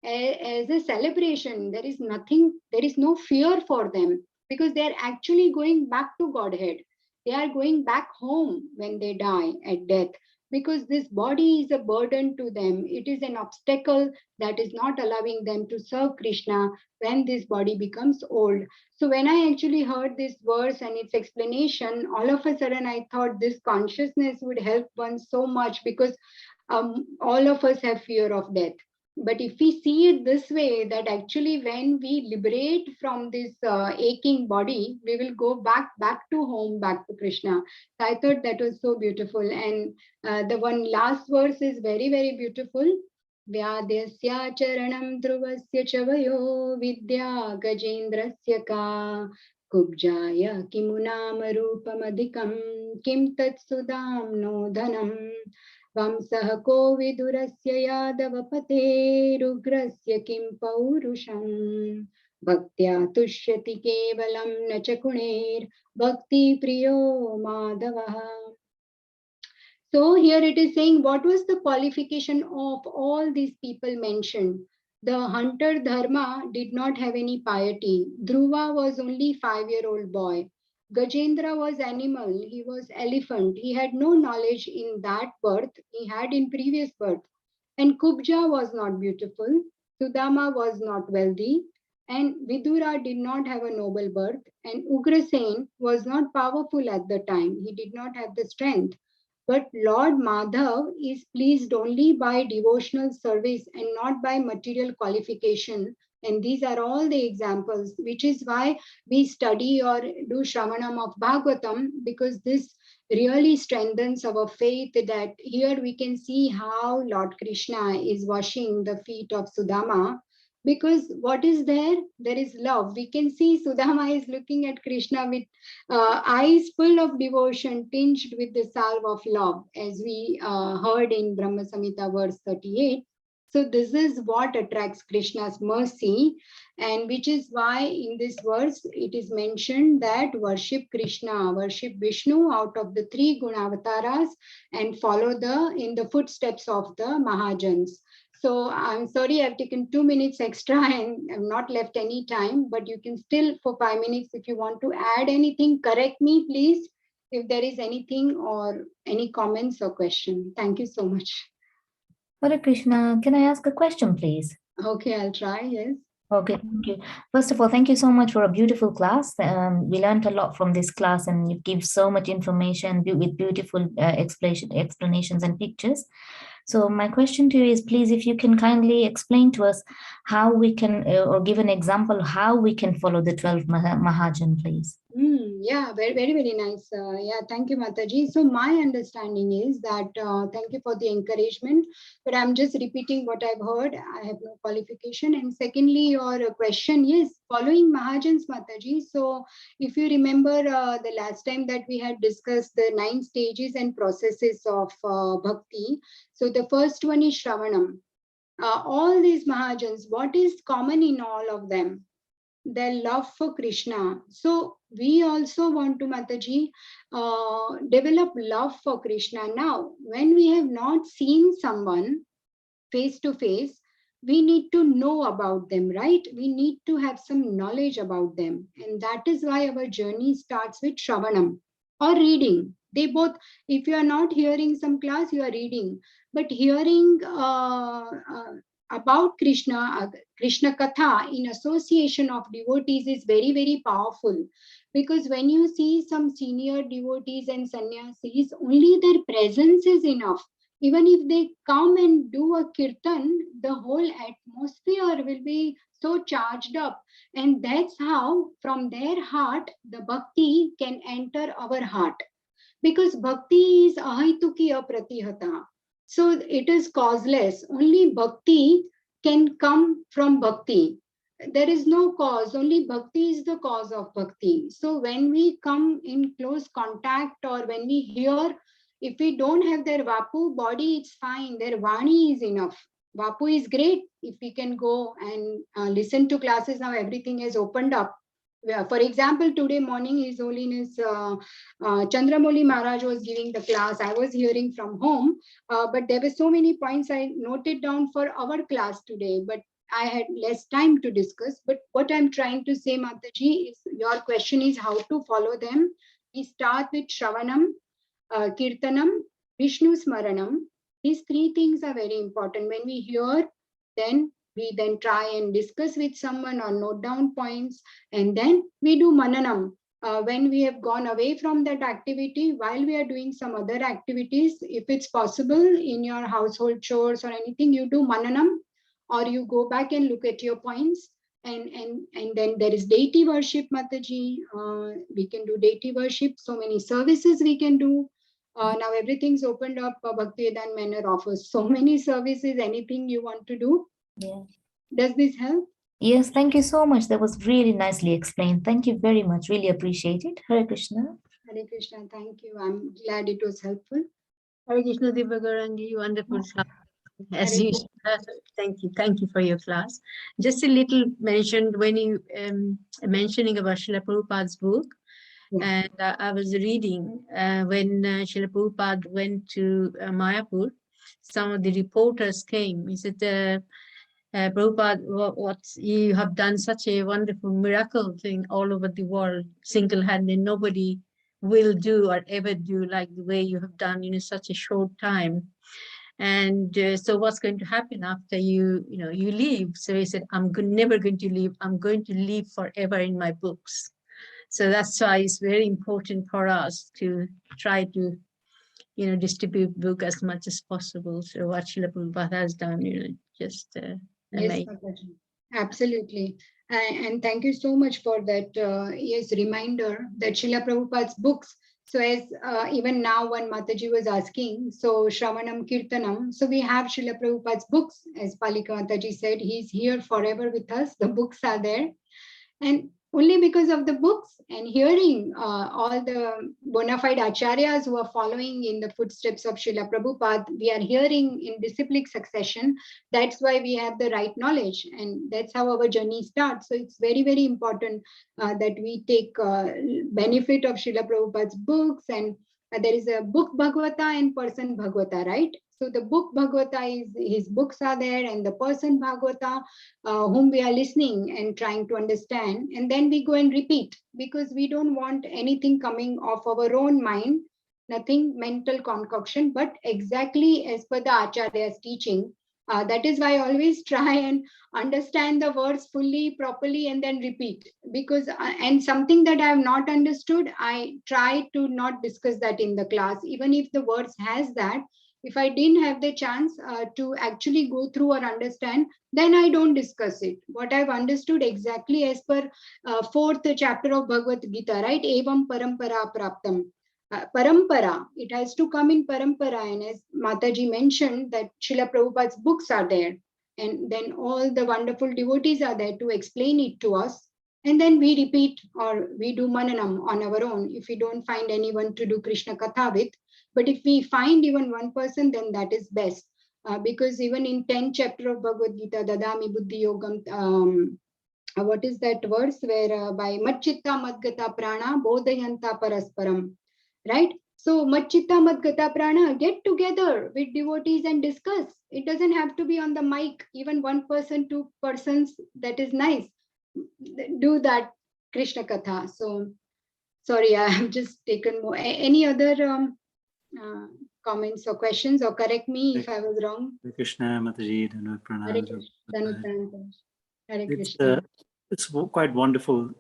as a celebration. There is nothing, there is no fear for them, because they are actually going back to Godhead. They are going back home when they die at death, because this body is a burden to them. It is an obstacle that is not allowing them to serve Krishna when this body becomes old. So when I actually heard this verse and its explanation, all of a sudden I thought this consciousness would help one so much, because all of us have fear of death. But if we see it this way, that actually when we liberate from this aching body, we will go back to home, back to Krishna. So I thought that was so beautiful. And the one last verse is very, very beautiful. Vyadyasya charanam dhruvasya chavayo vidya gajendrasya ka kubjaya kimunam rupamadikam kim tat sudam no dhanam. Vamsah ko vidurasya yadavapate kim paurusham bhaktya tushyati kevalam nachakuner bhakti priyo madhavaha. So here it is saying, what was the qualification of all these people mentioned? The hunter Dharma did not have any piety. Dhruva was only 5-year-old boy. Gajendra was animal, he was elephant. He had no knowledge in that birth, he had in previous birth. And Kubja was not beautiful, Sudama was not wealthy, and Vidura did not have a noble birth, and Ugrasen was not powerful at the time, he did not have the strength. But Lord Madhav is pleased only by devotional service and not by material qualification. And these are all the examples, which is why we study or do Shravanam of Bhagavatam, because this really strengthens our faith, that here we can see how Lord Krishna is washing the feet of Sudama. Because what is there? There is love. We can see Sudama is looking at Krishna with eyes full of devotion, tinged with the salve of love, as we heard in Brahma Samhita verse 38. So this is what attracts Krishna's mercy, and which is why in this verse it is mentioned that worship Krishna, worship Vishnu out of the 3 Gunavataras and follow in the footsteps of the Mahajans. So I'm sorry I've taken 2 minutes extra and I've not left any time, but you can still for 5 minutes, if you want to add anything, correct me please, if there is anything or any comments or question. Thank you so much. Hare Krishna, can I ask a question, please? Okay, I'll try, yes. Okay, thank you. First of all, thank you so much for a beautiful class. We learned a lot from this class, and you give so much information with beautiful explanations and pictures. So my question to you is, please, if you can kindly explain to us how we can, or give an example how we can follow the 12 Mahajan, please. Yeah, very, very, very nice. Yeah, thank you, Mataji. So my understanding is that, thank you for the encouragement, but I'm just repeating what I've heard. I have no qualification. And secondly, your question is following Mahajans, Mataji. So if you remember the last time that we had discussed the 9 stages and processes of bhakti. So the first one is Shravanam. All these Mahajans, what is common in all of them? Their love for Krishna. So we also want to, Mataji, develop love for Krishna. Now, when we have not seen someone face to face, we need to know about them, right? We need to have some knowledge about them. And that is why our journey starts with Shravanam or reading. They both, if you are not hearing some class, you are reading. But hearing about Krishna, Krishna Katha in association of devotees is very, very powerful. Because when you see some senior devotees and sannyasis, only their presence is enough. Even if they come and do a kirtan, the whole atmosphere will be so charged up. And that's how, from their heart, the bhakti can enter our heart. Because bhakti is ahituki apratihata. So it is causeless. Only bhakti can come from bhakti. There is no cause, only bhakti is the cause of bhakti. So when we come in close contact or when we hear, if we don't have their vapu body, it's fine. Their vani is enough. Vapu is great. If we can go and listen to classes now, everything has opened up. For example, today morning, His Holiness Chandramouli Maharaj was giving the class. I was hearing from home, but there were so many points I noted down for our class today, but I had less time to discuss. But what I'm trying to say, Mataji, is your question is how to follow them. We start with Shravanam, Kirtanam, Vishnu Smaranam. These 3 things are very important. When we hear, then we then try and discuss with someone or note down points, and then we do Mananam. When we have gone away from that activity, while we are doing some other activities, if it's possible in your household chores or anything, you do Mananam, or you go back and look at your points. And then there is deity worship, Mataji. We can do deity worship. So many services we can do. Now everything's opened up. Bhaktivedanta Manor offers so many services, anything you want to do. Yeah. Does this help? Yes, thank you so much. That was really nicely explained. Thank you very much. Really appreciate it. Hare Krishna. Hare Krishna, thank you. I'm glad it was helpful. Hare Krishna, Divya, Gaurangi, wonderful class. As usual. Thank you for your class. Just a little mentioned when you mentioning about Srila Prabhupada's book. And I was reading when Srila Prabhupada went to Mayapur, some of the reporters came. He said, Prabhupada, what you have done such a wonderful miracle thing all over the world, single-handed. Nobody will do or ever do like the way you have done in such a short time. And so what's going to happen after you leave? So he said, I'm never going to leave. I'm going to live forever in my books. So that's why it's very important for us to try to, distribute book as much as possible. So what Srila Prabhupada has done, just amazing. Yes, absolutely. And thank you so much for that reminder that Srila Prabhupada's books. So as even now when Mataji was asking, so Shravanam Kirtanam, so we have Srila Prabhupada's books, as Palika Mataji said, he's here forever with us. The books are there. And only because of the books and hearing all the bona fide acharyas who are following in the footsteps of Srila Prabhupada, we are hearing in disciplic succession. That's why we have the right knowledge, and that's how our journey starts. So it's very, very important that we take benefit of Srila Prabhupada's books. And there is a book Bhagavata and person Bhagavata, right? So the book Bhagavata is, his books are there, and the person Bhagavata whom we are listening and trying to understand. And then we go and repeat, because we don't want anything coming off our own mind, nothing mental concoction, but exactly as per the Acharya's teaching. That is why I always try and understand the words fully, properly, and then repeat. Because and something that I have not understood, I try to not discuss that in the class. Even if the words has that, if I didn't have the chance to actually go through or understand, then I don't discuss it. What I've understood exactly as per fourth chapter of Bhagavad Gita, right? Evam parampara praptam. Parampara, it has to come in parampara. And as Mataji mentioned, that Srila Prabhupada's books are there. And then all the wonderful devotees are there to explain it to us. And then we repeat or we do mananam on our own if we don't find anyone to do Krishna Katha with. But if we find even one person, then that is best. Because even in 10th chapter of Bhagavad Gita, Dadami Buddhi Yogam, what is that verse where by Machitta Madgata Prana Bodhayanta Parasparam, right? So Machitta Madgata Prana, get together with devotees and discuss. It doesn't have to be on the mic, even one person, two persons, that is nice. Do that Krishna Katha. So sorry, I have just taken more. Any other comments or questions, or correct me if I was wrong? Hare Krishna, Mataji, Hare Pranam. Krishna, Hare It's, Krishna. it's quite wonderful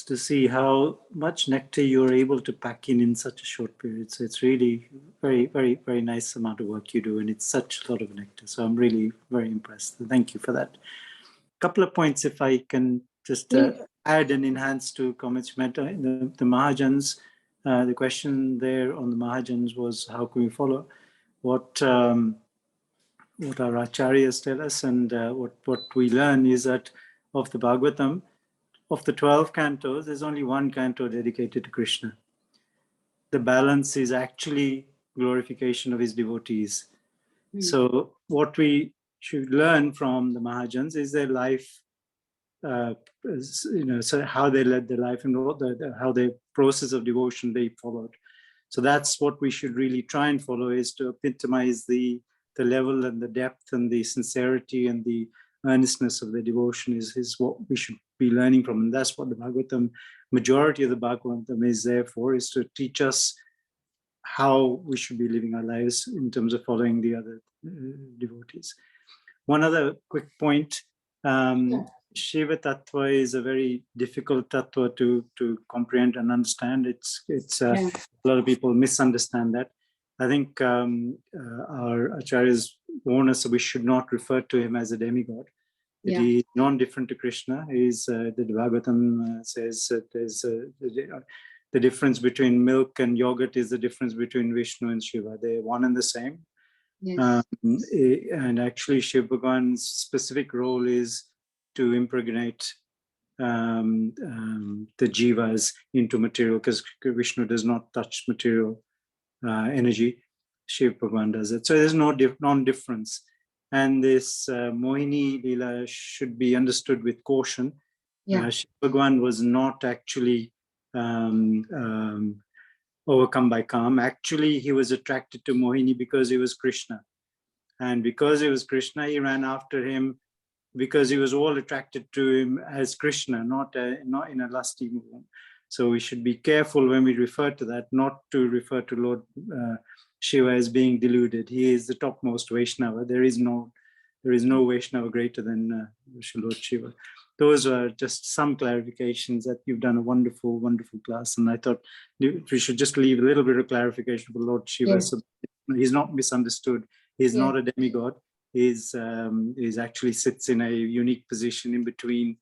to see how much nectar you're able to pack in such a short period. So it's really very, very, very nice amount of work you do, and it's such a lot of nectar. So I'm really very impressed. Thank you for that. Couple of points, if I can just add and enhance to comments you made. The Mahajans, the question there on the Mahajans was how can we follow what our acharyas tell us, and what we learn is that of the Bhagavatam, of the 12 cantos, there's only one canto dedicated to Krishna. The balance is actually glorification of his devotees. So what we should learn from the Mahajans is their life, so how they led their life and what how the process of devotion they followed. So that's what we should really try and follow, is to epitomize the level and the depth and the sincerity and the earnestness of the devotion is what we should be learning from. And that's what the Bhagavatam, majority of the Bhagavatam is there for, is to teach us how we should be living our lives in terms of following the other devotees. One other quick point, Shiva Tattva is a very difficult Tattva to comprehend and understand. It's a lot of people misunderstand that. I think our acharyas warn us that we should not refer to him as a demigod. That he is non-different to Krishna. He's the Bhagavatam says that there's the difference between milk and yogurt is the difference between Vishnu and Shiva. They're one and the same. Yes. And actually, Shiv Bhagwan's specific role is to impregnate the jivas into material, because Vishnu does not touch material energy. Shiv Bhagwan does it. So there's no non-difference. And this Mohini Leela should be understood with caution. Shiv Bhagwan was not actually overcome by Kam. Actually, he was attracted to Mohini because he was Krishna. And because he was Krishna, he ran after him because he was all attracted to him as Krishna, not in a lusty mood. So we should be careful when we refer to that, not to refer to Lord Shiva as being deluded. He is the topmost Vaishnava. There is no Vaishnava greater than Lord Shiva. Those are just some clarifications that you've done a wonderful, wonderful class. And I thought we should just leave a little bit of clarification for Lord Shiva. Yes. So he's not misunderstood. He's not a demigod. He's actually sits in a unique position in between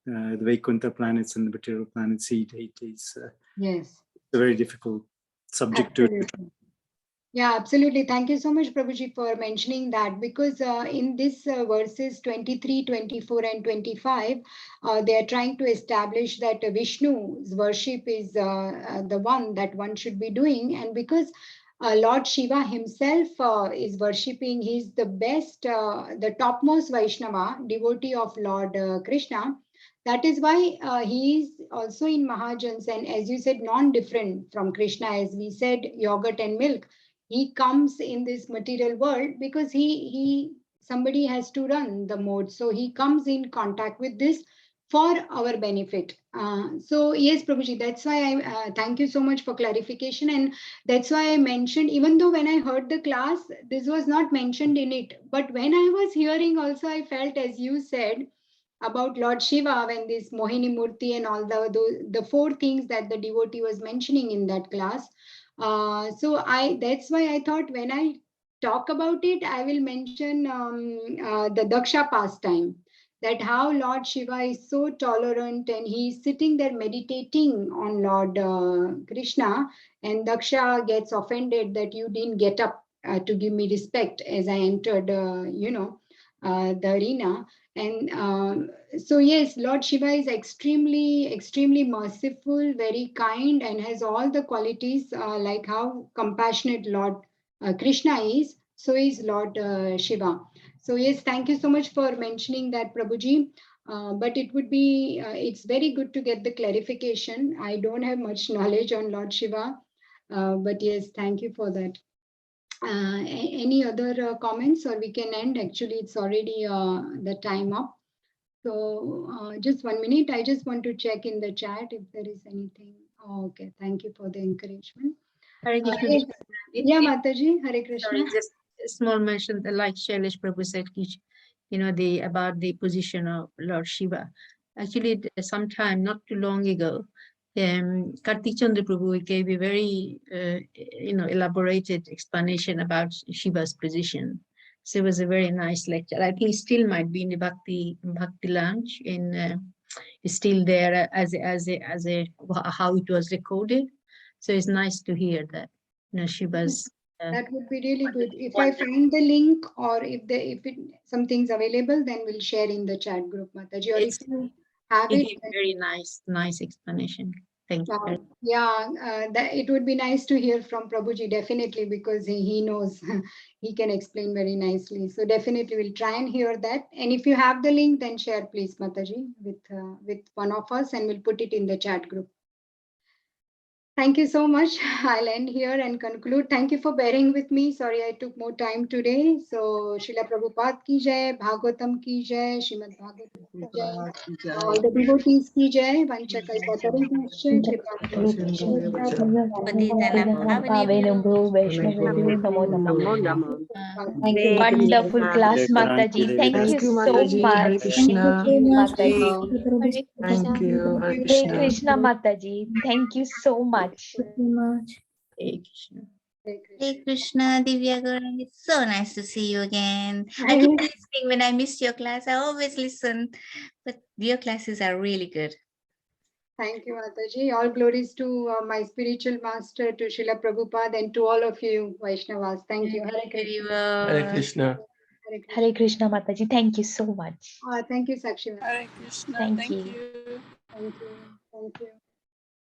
the Vaikuntha planets and the material planets. He's a very difficult subject to. Yeah, absolutely. Thank you so much, Prabhuji, for mentioning that, because in this verses 23, 24, and 25, they are trying to establish that Vishnu's worship is the one that one should be doing. And because Lord Shiva himself is worshipping, he's the best, the topmost Vaishnava, devotee of Lord Krishna. That is why he is also in Mahajans, and as you said, non-different from Krishna, as we said, yogurt and milk. He comes in this material world because somebody has to run the mode. So he comes in contact with this for our benefit. So yes, Prabhuji, that's why I thank you so much for clarification. And that's why I mentioned, even though when I heard the class, this was not mentioned in it. But when I was hearing also, I felt, as you said, about Lord Shiva, when this Mohini Murti and all the four things that the devotee was mentioning in that class. So that's why I thought when I talk about it, I will mention the Daksha pastime, that how Lord Shiva is so tolerant and he's sitting there meditating on Lord Krishna, and Daksha gets offended that you didn't get up to give me respect as I entered, the arena. And so yes, Lord Shiva is extremely merciful, very kind, and has all the qualities like how compassionate Lord Krishna is, so is Lord Shiva. So yes, thank you so much for mentioning that, Prabhuji. But it would be, it's very good to get the clarification. I don't have much knowledge on Lord Shiva, but yes, thank you for that. Any other comments, or we can end? Actually, it's already the time up. So just 1 minute. I just want to check in the chat if there is anything. Oh, okay, thank you for the encouragement. Hare Krishna. Yes. Yeah, Mataji, Hare Krishna. Sorry, just a small mention, like Shailesh Prabhu said, about the position of Lord Shiva. Actually, sometime not too long ago, Kartik Chandra Prabhu gave a very, elaborated explanation about Shiva's position. So it was a very nice lecture. I think it still might be in the Bhakti Lounge. It's still there as a how it was recorded. So it's nice to hear that. Shiva's. That would be really good. If I find the link, or if something's available, then we'll share in the chat group, Mataji. Or if you have it, very nice explanation. Thank you. Yeah, that it would be nice to hear from Prabhuji, definitely, because he knows he can explain very nicely. So definitely we'll try and hear that. And if you have the link, then share, please, Mataji, with one of us, and we'll put it in the chat group. Thank you so much. I'll end here and conclude. Thank you for bearing with me. Sorry, I took more time today. So, Srila Prabhupada ki jai, Bhagavatam ki jai, Srimad Bhagavatam ki jai, all the devotees ki jai, Vanchakaipatarubhyascha, Wonderful class, Mataji. Thank you so much. Mataji. Thank you. Hare Hare Krishna. Krishna, Mataji. Thank you so much. Hey Krishna, Divya, Gaurangi. It's so nice to see you again. I keep listening when I missed your class. I always listen, but your classes are really good. Thank you, Mataji. All glories to my spiritual master, to Srila Prabhupada, and to all of you, Vaishnavas. Thank you. Hare Krishna. Hare Krishna. Hare Krishna, Mataji. Thank you so much. Thank you, Sakshi. Hare Krishna. Thank you. Thank you. Thank you.